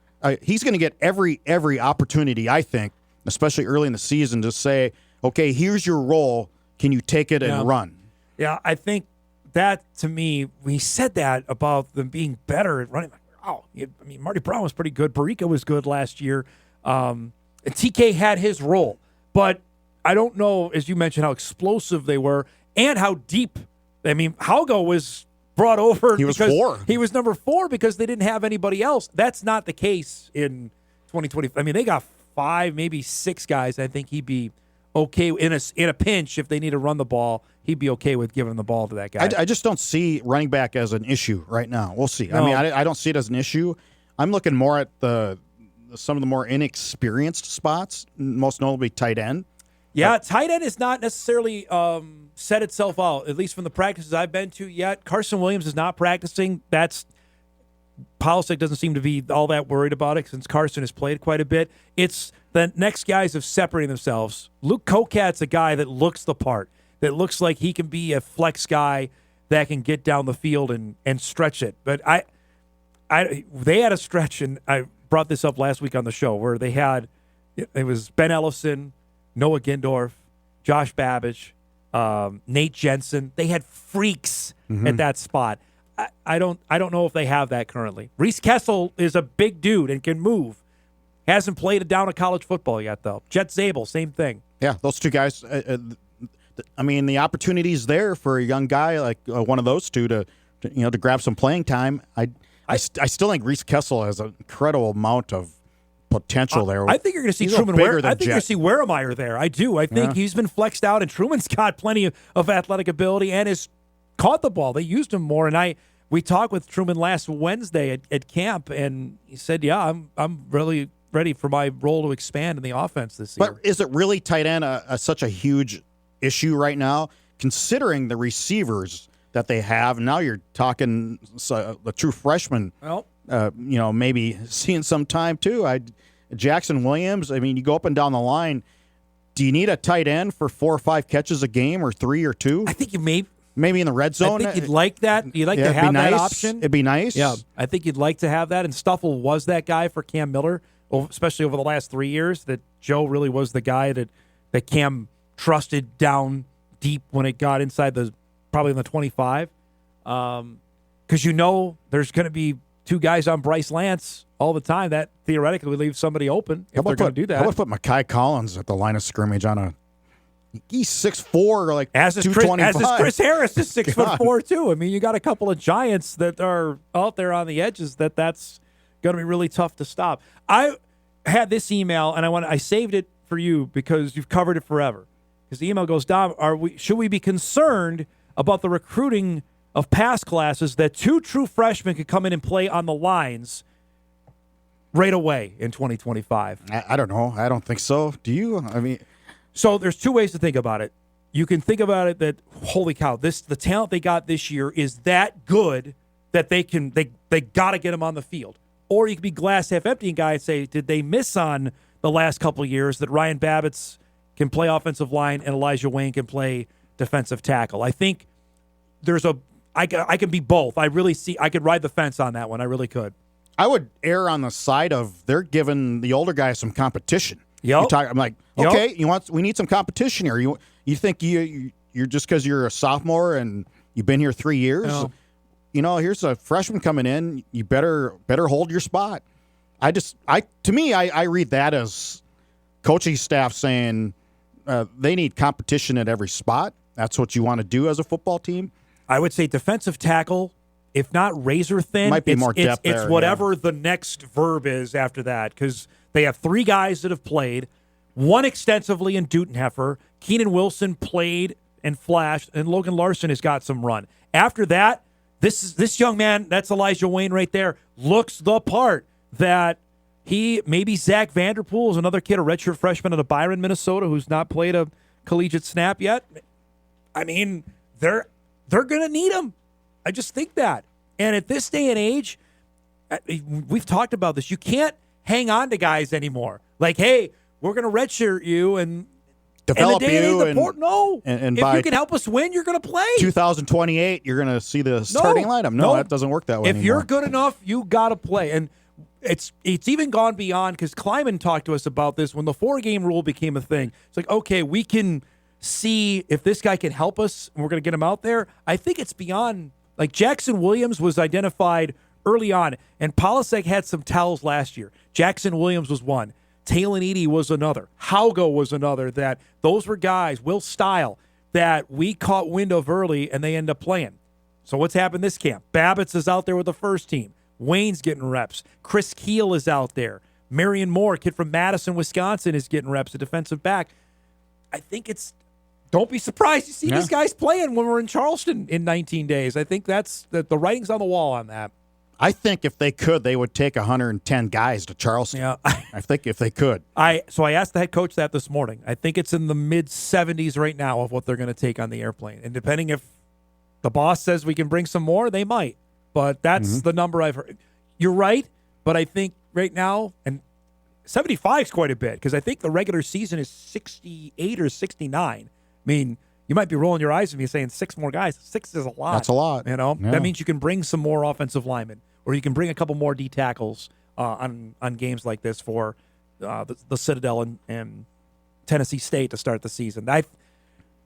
He's going to get every opportunity, I think, especially early in the season, to say, okay, here's your role. Can you take it and run? Yeah, I think that, to me, we said that about them being better at running. Wow. I mean, Marty Brown was pretty good. Barika was good last year. And TK had his role. But I don't know, as you mentioned, how explosive they were and how deep. I mean, Haugo was brought over. He was 4. He was number 4 because they didn't have anybody else. That's not the case in 2020. I mean, they got 5, maybe 6 guys. I think he'd be okay in a pinch if they need to run the ball. He'd be okay with giving the ball to that guy. I just don't see running back as an issue right now. We'll see. No. I mean, I don't see it as an issue. I'm looking more at some of the more inexperienced spots, most notably tight end. Yeah, tight end is not necessarily set itself out, at least from the practices I've been to yet. Carson Williams is not practicing. Polisek doesn't seem to be all that worried about it since Carson has played quite a bit. It's the next guys have separated themselves. Luke Kokat's a guy that looks the part, that looks like he can be a flex guy that can get down the field and stretch it. But they had a stretch, and I brought this up last week on the show, where it was Ben Ellison, Noah Gindorf, Josh Babbage, Nate Jensen. They had freaks at that spot. I don't know if they have that currently. Reese Kessel is a big dude and can move. Hasn't played a down of college football yet, though. Jet Zabel, same thing. Yeah, those two guys. I mean, the opportunity's there for a young guy like one of those two to grab some playing time. I still think Reese Kessel has an incredible amount of potential there. I think you're going to see Truman. I think you're going to see Weremeyer there. I do. I think he's been flexed out, and Truman's got plenty of athletic ability and has caught the ball. They used him more, and we talked with Truman last Wednesday at camp, and he said, "Yeah, I'm really ready for my role to expand in the offense this year." But is it really tight end such a huge issue right now, considering the receivers that they have? Now you're talking the true freshman. Well, maybe seeing some time too. Jackson Williams. I mean, you go up and down the line. Do you need a tight end for 4 or 5 catches a game, or 3 or 2? I think you maybe in the red zone. I think you'd like that. You'd like to have that option. It'd be nice. Yeah, I think you'd like to have that. And Stuffle was that guy for Cam Miller, especially over the last 3 years. That Joe really was the guy that Cam trusted down deep when it got inside probably in the 25. Because there's going to be 2 guys on Bryce Lance all the time. That theoretically would leave somebody open if they're going to do that. How about put Mekhi Collins at the line of scrimmage on he's 6'4", like as is 225. As is Chris Harris is 6'4" too. I mean, you got a couple of giants that are out there on the edges that's going to be really tough to stop. I had this email and I saved it for you because you've covered it forever. Because the email goes, Dom, should we be concerned about the recruiting of past classes that 2 true freshmen could come in and play on the lines right away in 2025? I don't know. I don't think so. Do you? I mean, so there's 2 ways to think about it. You can think about it that, holy cow, the talent they got this year is that good that they got to get them on the field. Or you could be glass half empty guy and say, did they miss on the last couple of years that Ryan Babbitt's can play offensive line and Elijah Wayne can play defensive tackle? I think I can be both. I could ride the fence on that one. I really could. I would err on the side of they're giving the older guys some competition. Yep. I'm like, okay, we need some competition here. You think you're just because you're a sophomore and you've been here 3 years? No. Here's a freshman coming in. You better hold your spot. I read that as coaching staff saying they need competition at every spot. That's what you want to do as a football team. I would say defensive tackle, if not razor thin, might be more depth it's whatever the next verb is after that, because they have 3 guys that have played, 1 extensively in Dutenheffer. Keenan Wilson played and flashed, and Logan Larson has got some run. After that, this young man, that's Elijah Wayne right there, looks the part that maybe Zach Vanderpool is another kid, a redshirt freshman out of Byron, Minnesota, who's not played a collegiate snap yet. I mean, they're going to need him. I just think that. And at this day and age, we've talked about this. You can't hang on to guys anymore. Like, hey, we're going to redshirt you and develop you. No. And if you can help us win, you're going to play. 2028, you're going to see the starting lineup. No, that doesn't work that way anymore. If you're good enough, you got to play. And it's even gone beyond, because Kleiman talked to us about this when the 4-game rule became a thing. It's like, okay, we can see if this guy can help us and we're going to get him out there. I think it's beyond. Like, Jackson Williams was identified early on, and Polasek had some tells last year. Jackson Williams was one. Talon Edey was another. Haugo was another. Those were guys, Will Style, that we caught wind of early and they end up playing. So what's happened this camp? Babbitts is out there with the first team. Wayne's getting reps. Chris Keel is out there. Marion Moore, kid from Madison, Wisconsin, is getting reps, a defensive back. I think don't be surprised you see these guys playing when we're in Charleston in 19 days. I think that's the writing's on the wall on that. I think if they could, they would take 110 guys to Charleston. Yeah. I think if they could. So I asked the head coach that this morning. I think it's in the mid-70s right now of what they're going to take on the airplane. And depending if the boss says we can bring some more, they might. But that's the number I've heard. You're right, but I think right now, and 75 is quite a bit, because I think the regular season is 68 or 69. I mean, you might be rolling your eyes at me saying 6 more guys. 6 is a lot. That's a lot. That means you can bring some more offensive linemen, or you can bring a couple more D tackles on games like this for the Citadel and Tennessee State to start the season.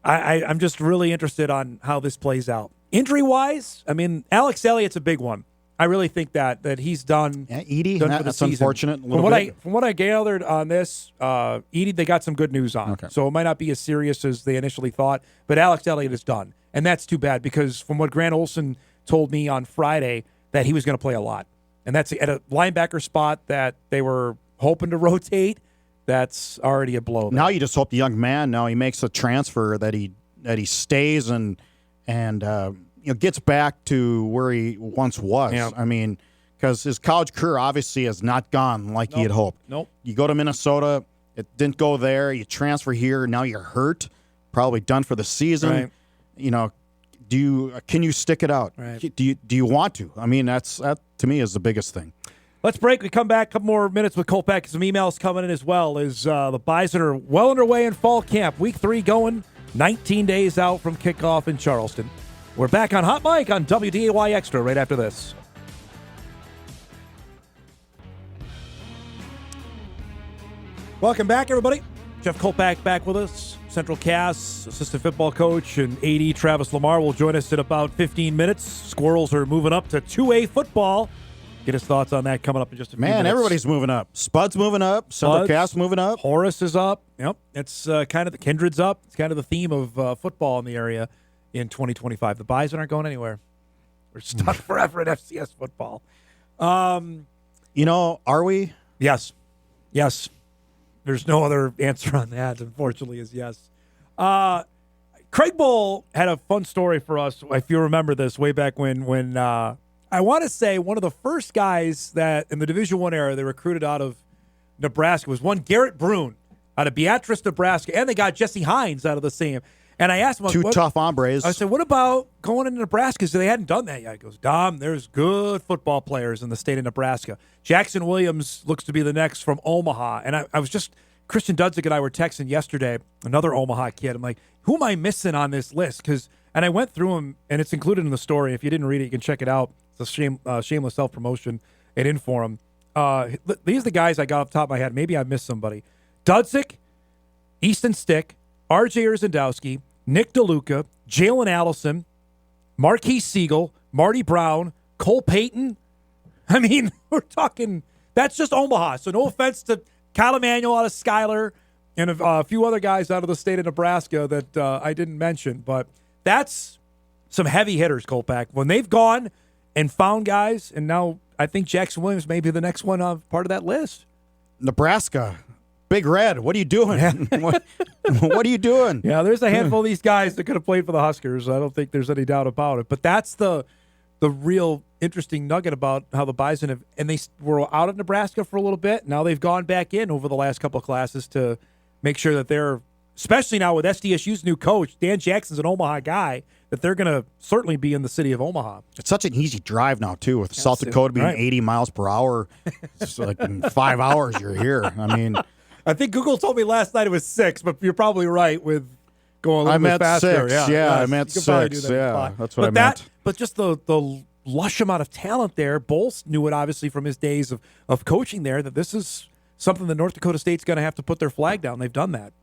I'm just really interested on how this plays out. Injury-wise, I mean, Alex Elliott's a big one. I really think that he's done. Yeah, Edie, done for the that's season. unfortunate. From what I gathered on this, Edie, they got some good news on. Okay. So it might not be as serious as they initially thought, but Alex Elliott is done. And that's too bad because from what Grant Olson told me on Friday, that he was going to play a lot. And that's at a linebacker spot that they were hoping to rotate. That's already a blow. Now you just hope the young man, now he makes a transfer, that he stays and gets back to where he once was. Yeah. I mean, because his college career obviously has not gone like he had hoped. Nope. You go to Minnesota, it didn't go there. You transfer here, now you're hurt, probably done for the season. Right. Can you stick it out? Right. Do you want to? I mean, that to me is the biggest thing. Let's break. We come back. A couple more minutes with Kolpack. Some emails coming in as well. As the Bison are well underway in fall camp. Week 3 going. 19 days out from kickoff in Charleston. We're back on Hot Mic on WDAY Extra right after this. Welcome back, everybody. Jeff Kolpack back with us. Central Cass, assistant football coach, and AD Travis Lemar will join us in about 15 minutes. Squirrels are moving up to 2A football. Get his thoughts on that coming up in just a few minutes. Man, everybody's moving up. Spud's moving up. Central Cass moving up. Horace is up. Yep. It's kind of the Kindred's up. It's kind of the theme of football in the area in 2025. The Bison aren't going anywhere. We're stuck forever in FCS football. Are we? Yes. Yes. There's no other answer on that, unfortunately, is yes. Craig Bull had a fun story for us, if you remember this, way back when I want to say one of the first guys that in the Division I era they recruited out of Nebraska was one Garrett Brune out of Beatrice, Nebraska, and they got Jesse Hines out of the same. And I asked him, Two tough hombres. I said, what about going into Nebraska? So they hadn't done that yet. He goes, Dom, there's good football players in the state of Nebraska. Jackson Williams looks to be the next from Omaha. And I was just, Christian Dudzik and I were texting yesterday, another Omaha kid. I'm like, who am I missing on this list? And I went through them, and it's included in the story. If you didn't read it, you can check it out. It's a shameless self-promotion at Inforum. These are the guys I got off the top of my head. Maybe I missed somebody. Dudzik, Easton Stick, R.J. Urzendowski, Nick DeLuca, Jalen Allison, Marquise Siegel, Marty Brown, Cole Payton. I mean, we're talking, that's just Omaha. So no offense to Kyle Emanuel out of Schuyler and a few other guys out of the state of Nebraska that I didn't mention. But that's some heavy hitters, Kolpack. When they've gone and found guys, and now I think Jackson Williams may be the next one part of that list. Nebraska, Big Red, what are you doing? what are you doing? Yeah, there's a handful of these guys that could have played for the Huskers. I don't think there's any doubt about it. But that's the real interesting nugget about how the Bison have, and they were out of Nebraska for a little bit. Now they've gone back in over the last couple of classes to make sure that they're, especially now with SDSU's new coach, Dan Jackson's an Omaha guy, that they're going to certainly be in the city of Omaha. It's such an easy drive now, too, with South Dakota being 80 miles per hour. It's like in 5 hours you're here. I mean, I think Google told me last night it was 6, but you're probably right with going a little bit faster. 6. Yeah, I meant 6. Yeah, that's what I meant. But just the lush amount of talent there. Bowles knew it, obviously, from his days of coaching there, that this is something that North Dakota State's going to have to put their flag down. They've done that.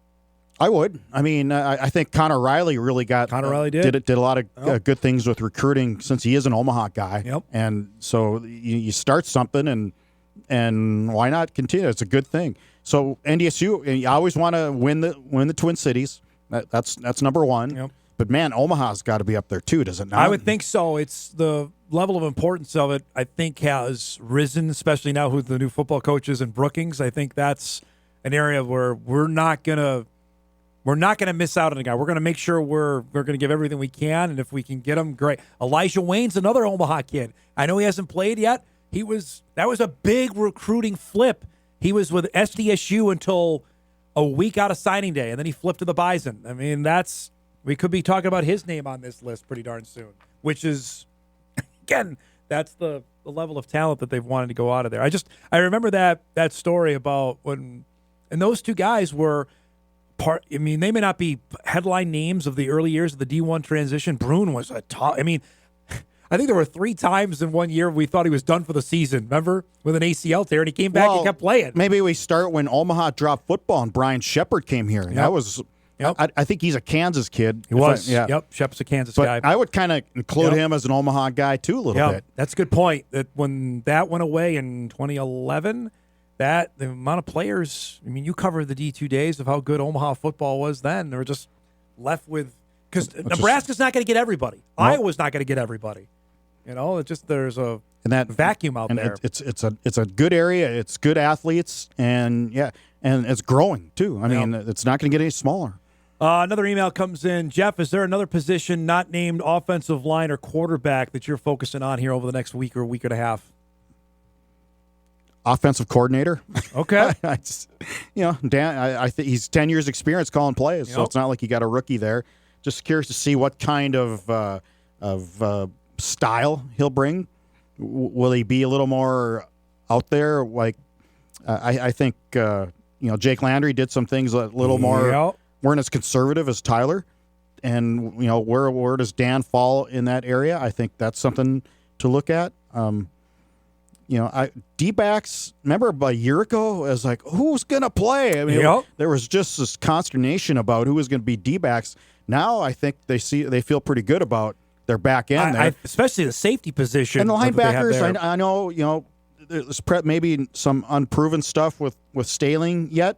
I would. I mean, I think Connor Riley really got did a lot of good things with recruiting since he is an Omaha guy. Yep. And so you start something, and why not continue? It's a good thing. So NDSU, you always want to win the Twin Cities. That's number one. Yep. But man, Omaha's got to be up there too, does it not? I would think so. It's the level of importance of it, I think, has risen, especially now with the new football coaches in Brookings. I think that's an area where we're not gonna miss out on a guy. We're gonna make sure we're gonna give everything we can, and if we can get him, great. Elijah Wayne's another Omaha kid. I know he hasn't played yet. That was a big recruiting flip. He was with SDSU until a week out of signing day, and then he flipped to the Bison. I mean, we could be talking about his name on this list pretty darn soon, which is, again, that's the level of talent that they've wanted to go out of there. I remember that story about when, and those two guys were part. I mean, they may not be headline names of the early years of the D1 transition. Brune was a top. I mean, I think there were 3 times in one year we thought he was done for the season. Remember, with an ACL tear, and he came back and kept playing. Maybe we start when Omaha dropped football and Brian Shepard came here. Yep. That was Yep. I think he's a Kansas kid. He was. Yep. Shep's a Kansas guy. I would kind of include him as an Omaha guy too, a little bit. That's a good point. That when that went away in 2011, the amount of players. I mean, you covered the D2 days of how good Omaha football was then. They were just left with because Nebraska's not going to get everybody. No. Iowa's not going to get everybody. It's just there's a vacuum out there. It's a good area. It's good athletes, and it's growing too. I mean, it's not going to get any smaller. Another email comes in. Jeff, is there another position not named offensive line or quarterback that you're focusing on here over the next week or week and a half? Offensive coordinator. Okay. Dan, I think he's 10 years experience calling plays, so it's not like you got a rookie there. Just curious to see what kind of style he'll bring. Will he be a little more out there? Like I think Jake Landry did some things a little more weren't as conservative as Tyler, and where does Dan fall in that area? I think that's something to look at. D-backs, remember about a year ago, it was like, who's going to play? I mean, there was just this consternation about who was going to be D-backs. Now I think they feel pretty good about their back end there. Especially the safety position. And the linebackers, I know, there's maybe some unproven stuff with Staling yet,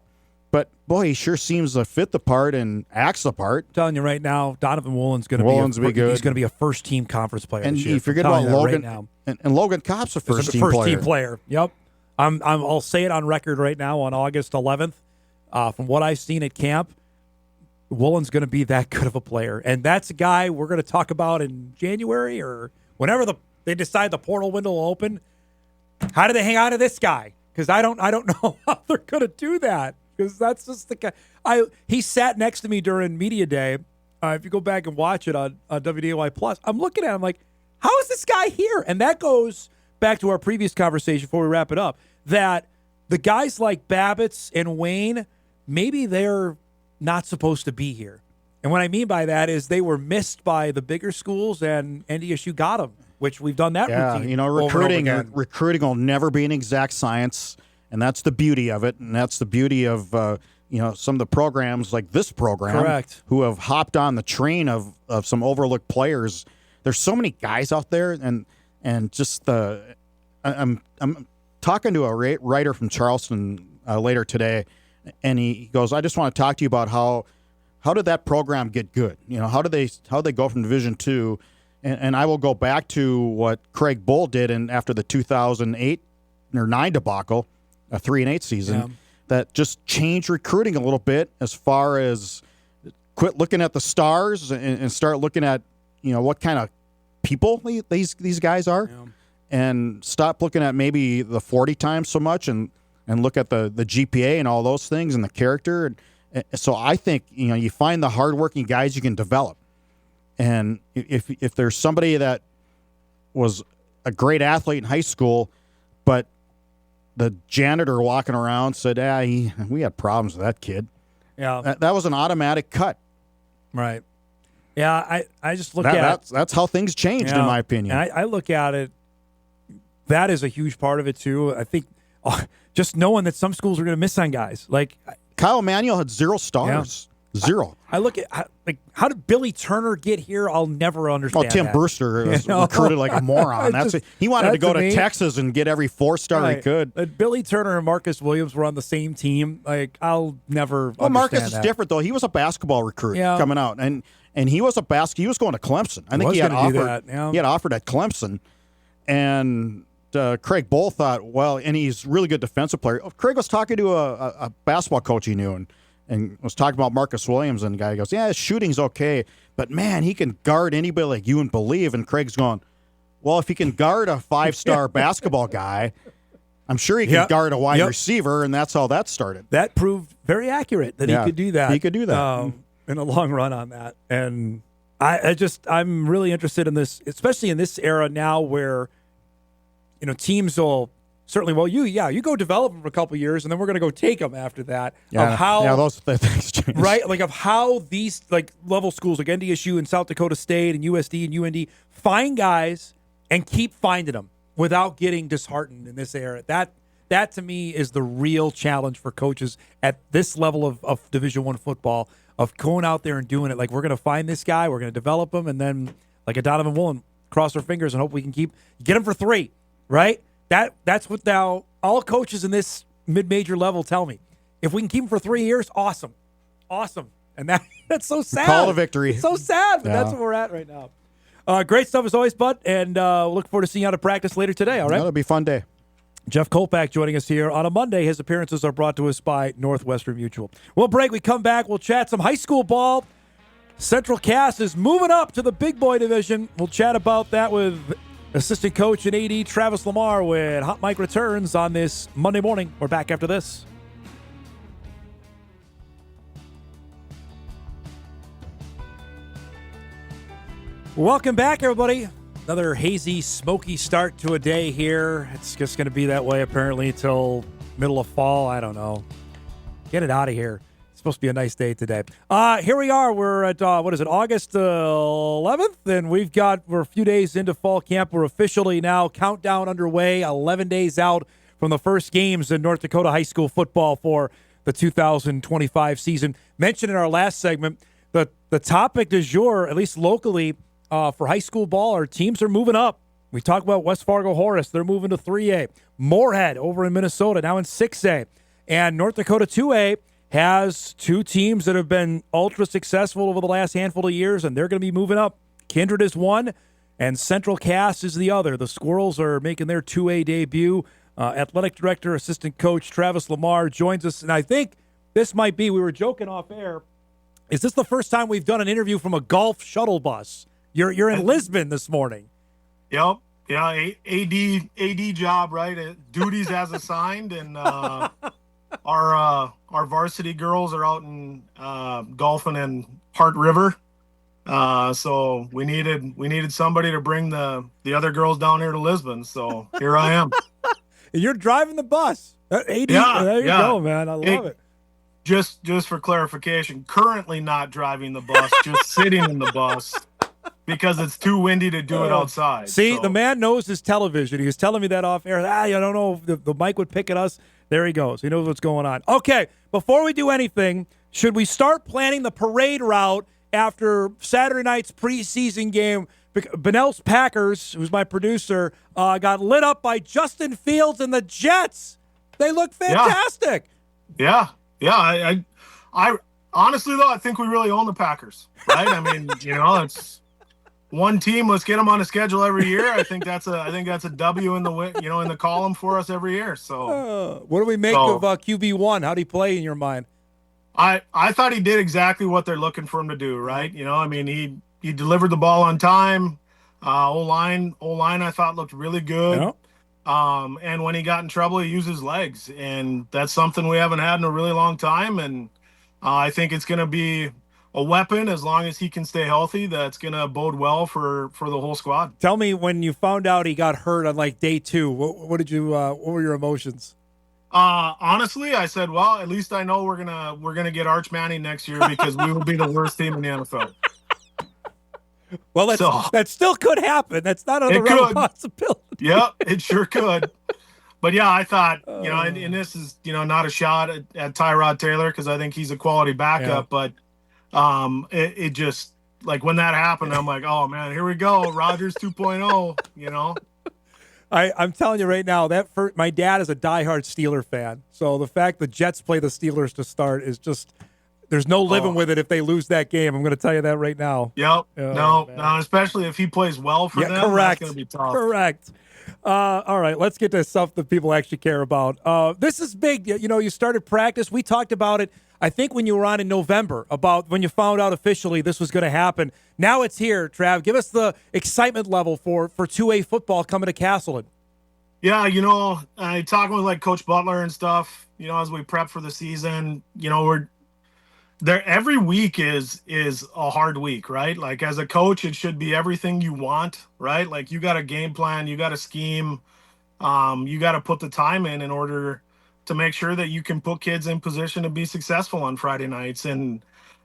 but boy, he sure seems to fit the part and acts the part. I'm telling you right now, Donovan Woolen's going to be good. He's going to be a first-team conference player and this year. You forget about Logan right and Logan Kopp's a first-team player. Yep. I'll say it on record right now on August 11th. From what I've seen at camp, Woolen's going to be that good of a player, and that's a guy we're going to talk about in January or whenever they decide the portal window will open. How do they hang on to this guy? Because I don't know how they're going to do that. Because that's just the guy. He sat next to me during media day. If you go back and watch it on WDAY Plus, I'm looking at him like, how is this guy here? And that goes back to our previous conversation before we wrap it up, that the guys like Babbitts and Wayne, maybe they're not supposed to be here. And what I mean by that is they were missed by the bigger schools, and NDSU got them, which we've done that routine. Recruiting will never be an exact science. And that's the beauty of it, and that's the beauty of some of the programs like this program, correct, who have hopped on the train of some overlooked players. There's so many guys out there, and just I'm talking to a writer from Charleston later today, and he goes, I just want to talk to you about how did that program get good? How did they go from Division II, and I will go back to what Craig Bull did after the 2008 or 9 debacle. A 3-8 season that just changed recruiting a little bit as far as quit looking at the stars and start looking at what kind of people these guys are, and stop looking at maybe the 40 times so much and look at the GPA and all those things and the character. And so I think you find the hardworking guys you can develop, and if there's somebody that was a great athlete in high school, but the janitor walking around said, we had problems with that kid. Yeah. That was an automatic cut. Right. Yeah, I just look at that's how things changed, in my opinion. And I look at it, that is a huge part of it, too. I think just knowing that some schools are going to miss on guys. Like Kyle Emanuel had 0 stars. 0. I look at how did Billy Turner get here? I'll never understand. Tim Brewster was recruited like a moron. He wanted to go to me. Texas and get every 4-star he could. Billy Turner and Marcus Williams were on the same team. Like I'll never. Well, Marcus is that. different though. He was a basketball recruit coming out, and he was he was going to Clemson. I think he had offered. He had offered at Clemson, and Craig Bull thought, and he's a really good defensive player. Craig was talking to a basketball coach he knew, and was talking about Marcus Williams, and the guy goes, his shooting's okay, but man, he can guard anybody like you and believe. And Craig's going, well, if he can guard a 5-star basketball guy, I'm sure he can guard a wide receiver, and that's how that started. That proved very accurate that he could do that. He could do that in the long run on that. And I'm really interested in this, especially in this era now where teams will certainly, you go develop them for a couple of years, and then we're going to go take them after that. Those things change. Right? Like of how these level schools like NDSU and South Dakota State and USD and UND find guys and keep finding them without getting disheartened in this era. That to me is the real challenge for coaches at this level of Division I football of going out there and doing it. Like, we're going to find this guy, we're going to develop him, and then, like a Donovan Woolen, cross our fingers and hope we can get him for 3, right? That's what now all coaches in this mid-major level tell me. If we can keep him for 3 years, awesome. And that's so sad. Call it a victory. It's so sad, but that's where we're at right now. Great stuff as always, Bud, and look forward to seeing you out of practice later today, all right? That'll be a fun day. Jeff Kolpack joining us here on a Monday. His appearances are brought to us by Northwestern Mutual. We'll break. We come back. We'll chat some high school ball. Central Cass is moving up to the big boy division. We'll chat about that with assistant coach and AD Travis Lemar when Hot Mike returns on this Monday morning. We're back after this. Welcome back, everybody. Another hazy, smoky start to a day here. It's just going to be that way, apparently, till middle of fall. I don't know. Get it out of here. It's supposed to be a nice day today. Here we are. We're at, August 11th? And we're a few days into fall camp. We're officially now countdown underway, 11 days out from the first games in North Dakota high school football for the 2025 season. Mentioned in our last segment, the topic du jour, at least locally, for high school ball, our teams are moving up. We talked about West Fargo-Horace. They're moving to 3A. Moorhead over in Minnesota, now in 6A. And North Dakota 2A has 2 teams that have been ultra successful over the last handful of years, and they're going to be moving up. Kindred is one, and Central Cass is the other. The Squirrels are making their 2A debut. Athletic Director, Assistant Coach Travis Lemar joins us, and I think this might be, we were joking off air, is this the first time we've done an interview from a golf shuttle bus? You're in Lisbon this morning. Yep. Yeah. AD job, right? Duties as assigned, and our varsity girls are out in golfing in Hart River. So we needed somebody to bring the other girls down here to Lisbon. So here I am. You're driving the bus. AD, yeah, there you go, man. I love it. Just for clarification, currently not driving the bus, just sitting in the bus. Because it's too windy to do it outside. See, the man knows his television. He was telling me that off air. I don't know if the mic would pick at us. There he goes. He knows what's going on. Okay, before we do anything, should we start planning the parade route after Saturday night's preseason game? Benell's Packers, who's my producer, got lit up by Justin Fields and the Jets. They look fantastic. Yeah. I honestly, though, I think we really own the Packers, right? I mean, it's one team. Let's get them on a schedule every year. I think that's a W in the column for us every year. So, what do we make of QB1? How do he play in your mind? I thought he did exactly what they're looking for him to do. Right? He delivered the ball on time. O-line I thought looked really good. Yep. And when he got in trouble, he used his legs, and that's something we haven't had in a really long time. And I think it's going to be a weapon as long as he can stay healthy. That's going to bode well for the whole squad. Tell me, when you found out he got hurt on day 2, what were your emotions? Honestly, I said, well, at least I know we're gonna get Arch Manning next year, because we will be the worst team in the NFL. Well, that still could happen. That's not a possibility. Yep, it sure could. But yeah, I thought, and this is, not a shot at Tyrod Taylor, because I think he's a quality backup, but it just, like, when that happened, I'm like, oh man, here we go, Rodgers 2.0. I'm telling you right now, my dad is a diehard Steeler fan, so the fact the Jets play the Steelers to start is just, there's no living with it if they lose that game. I'm going to tell you that right now. Yep. No, especially if he plays well for them. Correct. That's going to be tough. Correct. All right, let's get to stuff that people actually care about. This is big. You started practice. We talked about it, I think, when you were on in November, about when you found out officially this was going to happen. Now it's here, Trav. Give us the excitement level for 2A football coming to Castleton. Yeah, I talking with Coach Butler and stuff, as we prep for the season, we're there. Every week is a hard week, right? Like, as a coach, it should be everything you want, right? Like, you got a game plan, you got a scheme, you got to put the time in order to make sure that you can put kids in position to be successful on Friday nights. And,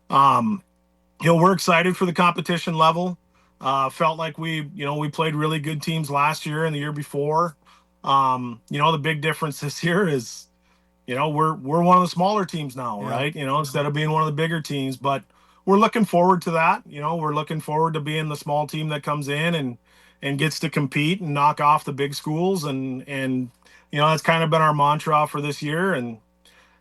we're excited for the competition level. Felt like we played really good teams last year and the year before. The big difference this year is, we're one of the smaller teams now, right? Instead of being one of the bigger teams, but we're looking forward to that. We're looking forward to being the small team that comes in and gets to compete and knock off the big schools. And that's kind of been our mantra for this year. And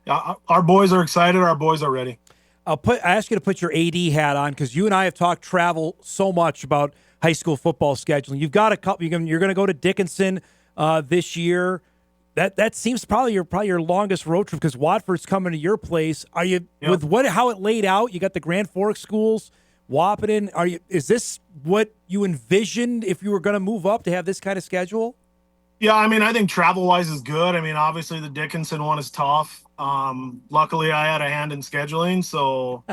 our boys are excited. Our boys are ready. I ask you to put your AD hat on because you and I have talked travel so much about high school football scheduling. You've got a couple. You're going to go to Dickinson this year. That seems probably your longest road trip because Watford's coming to your place. Are you with how it laid out? You got the Grand Forks schools, Wahpeton. Is this what you envisioned if you were going to move up to have this kind of schedule? Yeah, I mean, I think travel-wise is good. I mean, obviously the Dickinson one is tough. Luckily, I had a hand in scheduling, so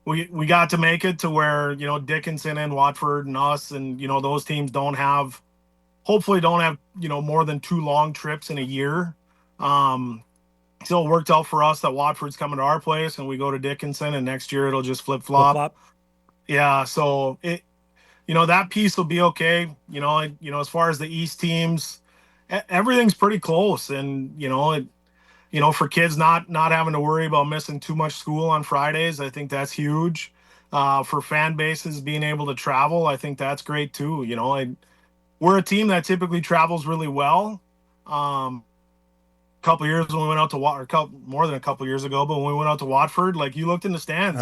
we got to make it to where Dickinson and Watford and us and those teams hopefully don't have more than 2 long trips in a year. So it worked out for us that Watford's coming to our place and we go to Dickinson, and next year it'll just flip-flop. Yeah, so that piece will be okay. As far as the East teams, everything's pretty close, and for kids not having to worry about missing too much school on Fridays, I think that's huge. For fan bases being able to travel, I think that's great too. We're a team that typically travels really well. A couple years when we went out to more than a couple years ago, but when we went out to Watford, like you looked in the stands,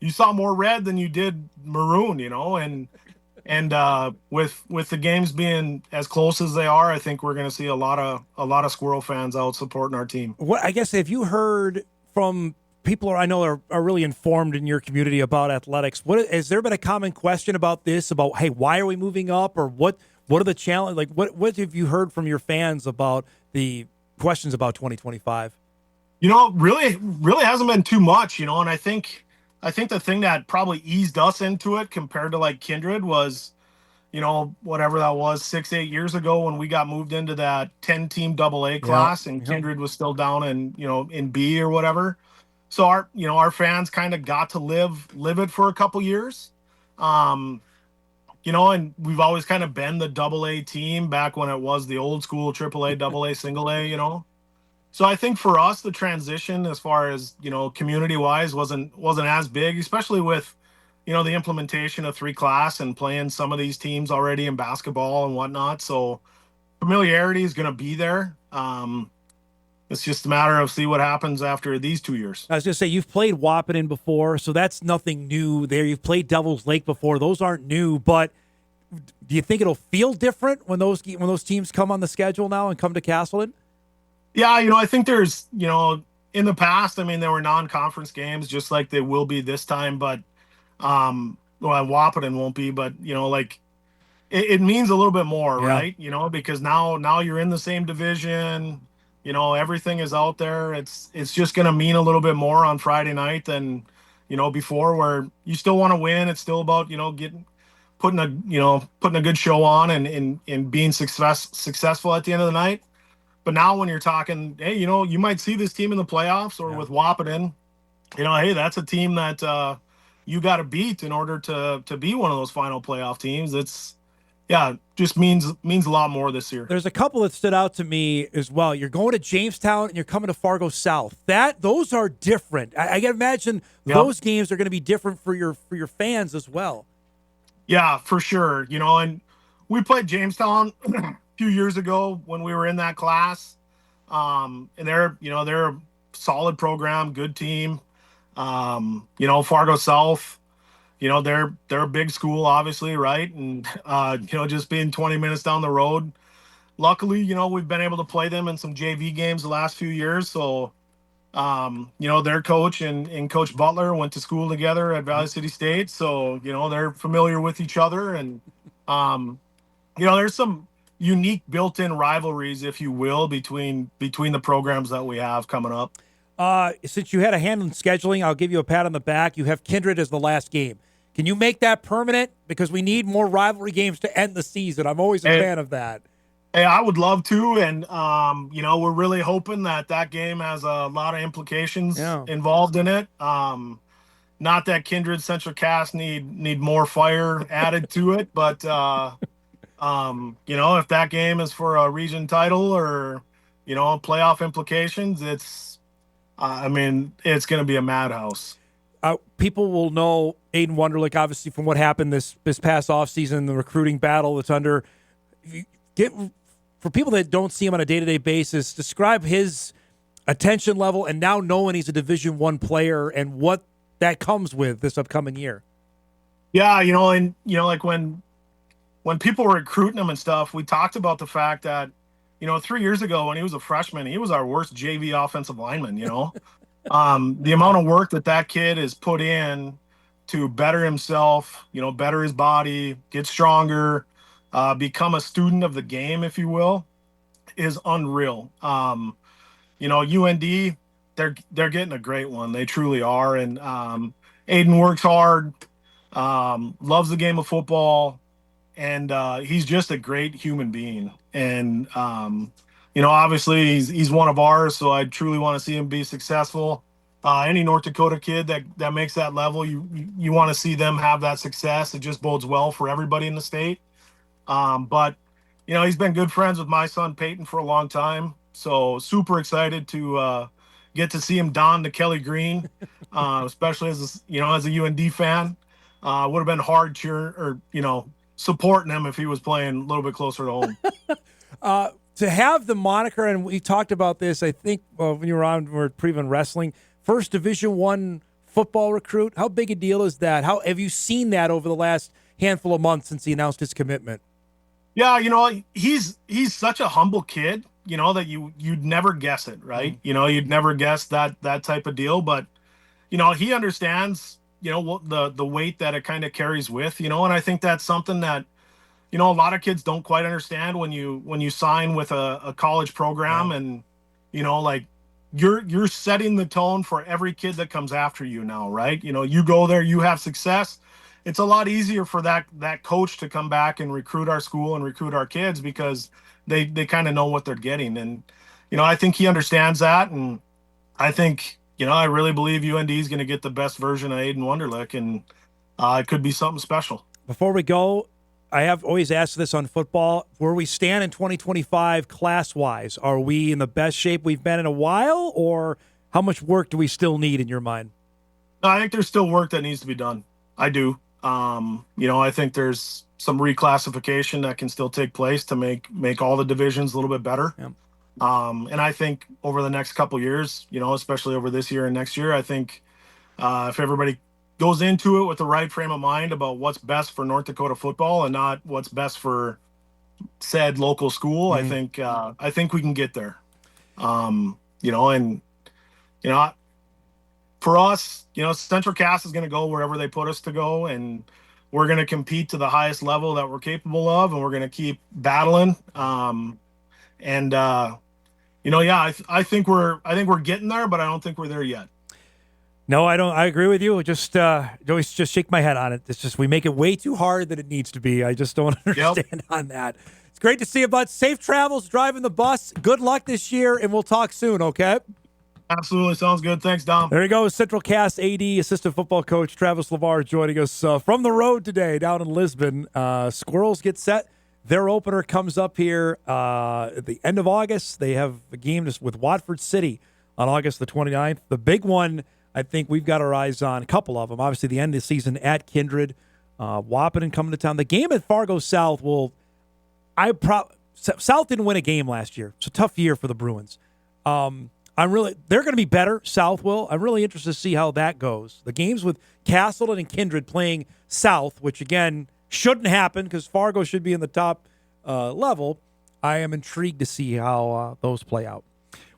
you saw more red than you did maroon, and with the games being as close as they are, I think we're going to see a lot of Squirrel fans out supporting our team. What I guess have you heard from people I know are really informed in your community about athletics? Has there been a common question about this? About, hey, why are we moving up, or what are the challenges? Like, what have you heard from your fans about the questions about 2025? Really hasn't been too much, and I think the thing that probably eased us into it compared to like Kindred was, whatever that was 6-8 years ago when we got moved into that 10-team AA class, and Kindred was still down in B or whatever. So our fans kind of got to live it for a couple years. And we've always kind of been the AA team back when it was the old school AAA, AA, single A, So I think for us, the transition as far as, community wise wasn't as big, especially with, the implementation of 3 class and playing some of these teams already in basketball and whatnot. So familiarity is going to be there. It's just a matter of see what happens after these 2 years. I was going to say, you've played Wahpeton before, so that's nothing new there. You've played Devil's Lake before. Those aren't new, but do you think it'll feel different when those teams come on the schedule now and come to Castleton? Yeah, I think there's, in the past, I mean, there were non-conference games just like they will be this time, but Wahpeton won't be, but, it means a little bit more, right? Because now you're in the same division. Everything is out there. It's just going to mean a little bit more on Friday night than, before, where you still want to win. It's still about, putting a good show on and being successful at the end of the night. But now when you're talking, hey, you might see this team in the playoffs or with Wahpeton, hey, that's a team that you got to beat in order to be one of those final playoff teams. Just means a lot more this year. There's a couple that stood out to me as well. You're going to Jamestown and you're coming to Fargo South. Those are different. I can imagine those games are going to be different for your fans as well. Yeah, for sure. And we played Jamestown a few years ago when we were in that class. And they're a solid program, good team. Fargo South, they're a big school, obviously, right? And, just being 20 minutes down the road. Luckily, we've been able to play them in some JV games the last few years. So, their coach and Coach Butler went to school together at Valley City State. So, they're familiar with each other. And, there's some unique built-in rivalries, if you will, between the programs that we have coming up. Since you had a hand in scheduling, I'll give you a pat on the back. You have Kindred as the last game. Can you make that permanent? Because we need more rivalry games to end the season. I'm always a fan of that. Hey, I would love to. And, we're really hoping that game has a lot of implications involved in it. Not that Kindred Central Cast need more fire added to it, but, if that game is for a region title or, playoff implications, it's going to be a madhouse. People will know Aiden Wunderlich, obviously, from what happened this past offseason, the recruiting battle that's under. For people that don't see him on a day-to-day basis, describe his attention level and now knowing he's a Division I player and what that comes with this upcoming year. Yeah, like when people were recruiting him and stuff, we talked about the fact that, 3 years ago when he was a freshman, he was our worst JV offensive lineman, The amount of work that kid has put in to better himself, better his body, get stronger, become a student of the game, if you will, is unreal. UND, they're getting a great one. They truly are. And Aiden works hard, loves the game of football, and he's just a great human being. And obviously he's one of ours, so I truly want to see him be successful. Any North Dakota kid that makes that level, you want to see them have that success. It just bodes well for everybody in the state. But he's been good friends with my son Peyton for a long time, so super excited to get to see him don the Kelly green, especially as a UND fan. Would have been hard supporting him if he was playing a little bit closer to home. To have the moniker, and we talked about this, I think, when you were on, we were previewing wrestling, first Division I football recruit. How big a deal is that? How have you seen that over the last handful of months since he announced his commitment? Yeah, he's such a humble kid, that you'd never guess it, right? Mm-hmm. You'd never guess that type of deal, but he understands, what the weight that it kind of carries with, and I think that's something that a lot of kids don't quite understand when you sign with a college program. Yeah. And like you're setting the tone for every kid that comes after you now, right? You go there, you have success. It's a lot easier for that coach to come back and recruit our school and recruit our kids because they kind of know what they're getting. And I think he understands that, and I think I really believe UND is going to get the best version of Aiden Wunderlich, and it could be something special. Before we go, I have always asked this on football. Where we stand in 2025 class-wise, are we in the best shape we've been in a while, or how much work do we still need in your mind? I think there's still work that needs to be done. I do. I think there's some reclassification that can still take place to make all the divisions a little bit better. Yeah. And I think over the next couple years, especially over this year and next year, I think if everybody goes into it with the right frame of mind about what's best for North Dakota football and not what's best for said local school, Mm-hmm. I think we can get there. For us, Central Cass is going to go wherever they put us to go, and we're going to compete to the highest level that we're capable of, and we're going to keep battling. I think we're getting there, but I don't think we're there yet. No, I don't. I agree with you. Always just shake my head on it. It's just we make it way too hard than it needs to be. I just don't understand on that. It's great to see you, bud. Safe travels driving the bus. Good luck this year, and we'll talk soon, okay? Absolutely. Sounds good. Thanks, Dom. There you go. Central Cass AD, assistant football coach Travis Lemar joining us from the road today down in Lisbon. Squirrels get set. Their opener comes up here at the end of August. They have a game with Watford City on August the 29th. The big one, I think we've got our eyes on, a couple of them. Obviously, the end of the season at Kindred. Wahpeton coming to town. The game at Fargo South South didn't win a game last year. It's a tough year for the Bruins. They're going to be better, South will. I'm really interested to see how that goes. The games with Castleton and Kindred playing South, which, again, shouldn't happen because Fargo should be in the top level. I am intrigued to see how those play out.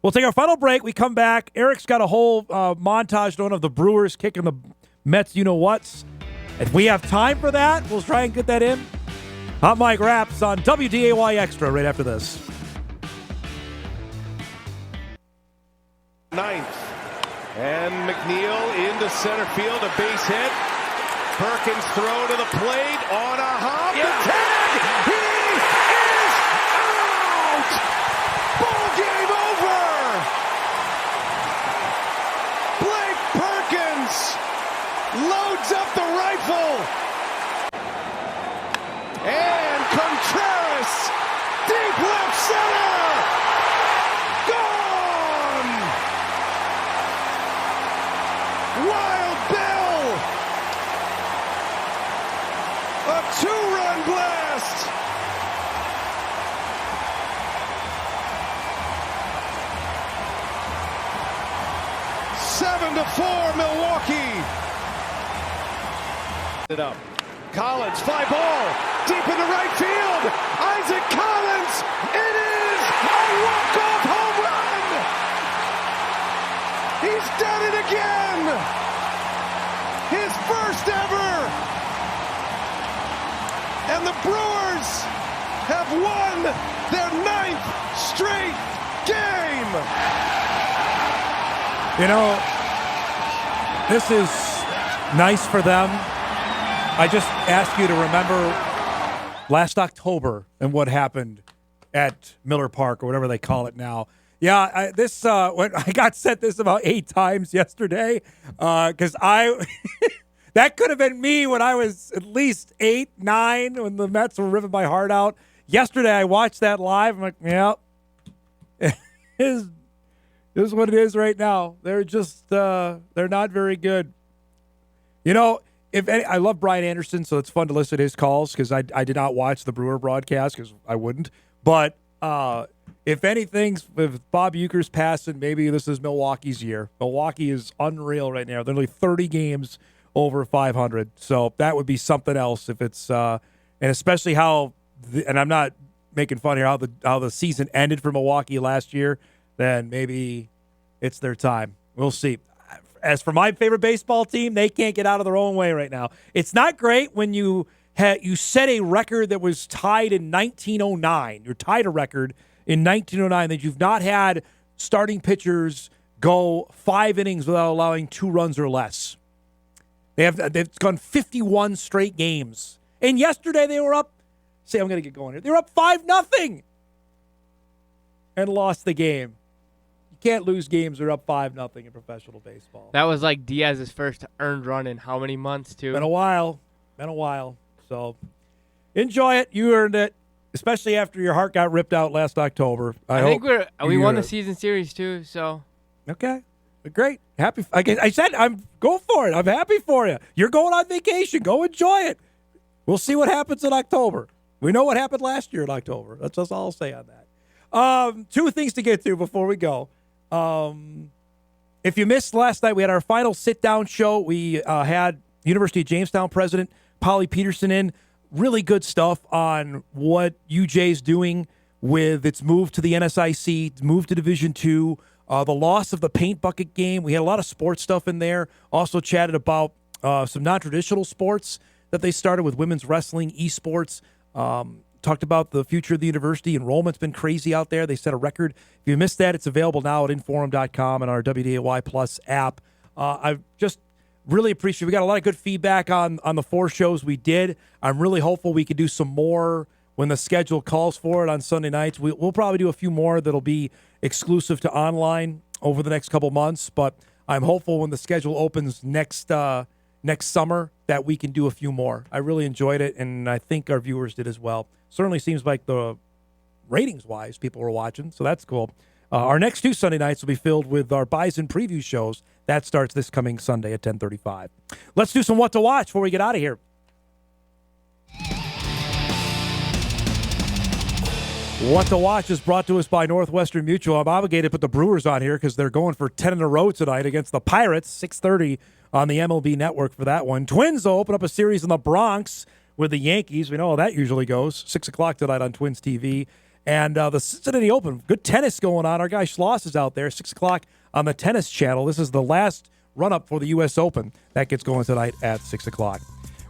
We'll take our final break. We come back. Eric's got a whole montage of the Brewers kicking the Mets you-know-whats. If we have time for that, we'll try and get that in. Hot Mike Raps on WDAY Extra right after this. Ninth. And McNeil into center field, a base hit. Perkins throw to the plate on a hop. The tag! He is out! Ball game over! Blake Perkins loads up the rifle. And Contreras, deep left center! A 2-run blast. Seven to 4, Milwaukee. It up. Collins, fly ball, deep into right field. Isaac Collins, it is a walk-off home run. He's done it again. His first ever. And the Brewers have won their 9th straight game. You know, this is nice for them. I just ask you to remember last October and what happened at Miller Park or whatever they call it now. Yeah, I got sent this about 8 times yesterday because that could have been me when I was at least 8, 9 when the Mets were ripping my heart out. Yesterday I watched that live. I'm like, yeah, this is what it is right now. They're just they're not very good. You know. I love Brian Anderson, so it's fun to listen to his calls because I did not watch the Brewer broadcast because I wouldn't. But if anything, with Bob Uecker's passing, maybe this is Milwaukee's year. Milwaukee is unreal right now. They're only 30 games over 500, so that would be something else if it's and especially how and I'm not making fun here how the season ended for Milwaukee last year. Then maybe it's their time. We'll see. As for my favorite baseball team, they can't get out of their own way right now. It's not great when you set a record that was tied in 1909. You're tied a record in 1909 that you've not had starting pitchers go 5 innings without allowing 2 runs or less. They've gone 51 straight games. And yesterday they were up. See, I'm going to get going here. They were up 5-0 and lost the game. Can't lose games or up 5-0 in professional baseball. That was like Diaz's first earned run in how many months, too? Been a while. So enjoy it. You earned it, especially after your heart got ripped out last October. I think we won the season series, too, so. Okay. Great. Happy. I said, go for it. I'm happy for you. You're going on vacation. Go enjoy it. We'll see what happens in October. We know what happened last year in October. That's all I'll say on that. 2 things to get to before we go. If you missed last night, we had our final sit-down show. We had University of Jamestown president Polly Peterson in. Really good stuff on what UJ's doing with its move to the NSIC, move to Division II, the loss of the paint bucket game. We had a lot of sports stuff in there. Also chatted about some non-traditional sports that they started with women's wrestling, esports. Talked about the future of the university. Enrollment's been crazy out there. They set a record. If you missed that, it's available now at Inforum.com and our WDAY Plus app. I just really appreciate. We got a lot of good feedback on the 4 shows we did. I'm really hopeful we could do some more when the schedule calls for it on Sunday nights. We'll probably do a few more that'll be exclusive to online over the next couple months. But I'm hopeful when the schedule opens next summer that we can do a few more. I really enjoyed it, and I think our viewers did as well. Certainly seems like the ratings-wise, people were watching, so that's cool. Our next 2 Sunday nights will be filled with our Bison preview shows. That starts this coming Sunday at 10:35. Let's do some What to Watch before we get out of here. What to Watch is brought to us by Northwestern Mutual. I'm obligated to put the Brewers on here because they're going for 10 in a row tonight against the Pirates, 6:30 on the MLB Network for that one. Twins will open up a series in the Bronx with the Yankees. We know how that usually goes. 6 o'clock tonight on Twins TV. And the Cincinnati Open, good tennis going on. Our guy Schloss is out there, 6 o'clock on the Tennis Channel. This is the last run-up for the U.S. Open. That gets going tonight at 6 o'clock.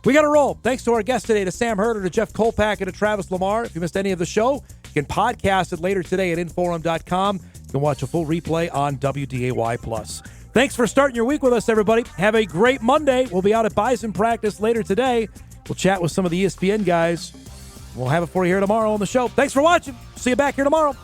We got to roll. Thanks to our guests today, to Sam Herder, to Jeff Kolpack, and to Travis Lemar. If you missed any of the show, you can podcast it later today at Inforum.com. You can watch a full replay on WDAY+. Thanks for starting your week with us, everybody. Have a great Monday. We'll be out at Bison practice later today. We'll chat with some of the ESPN guys. We'll have it for you here tomorrow on the show. Thanks for watching. See you back here tomorrow.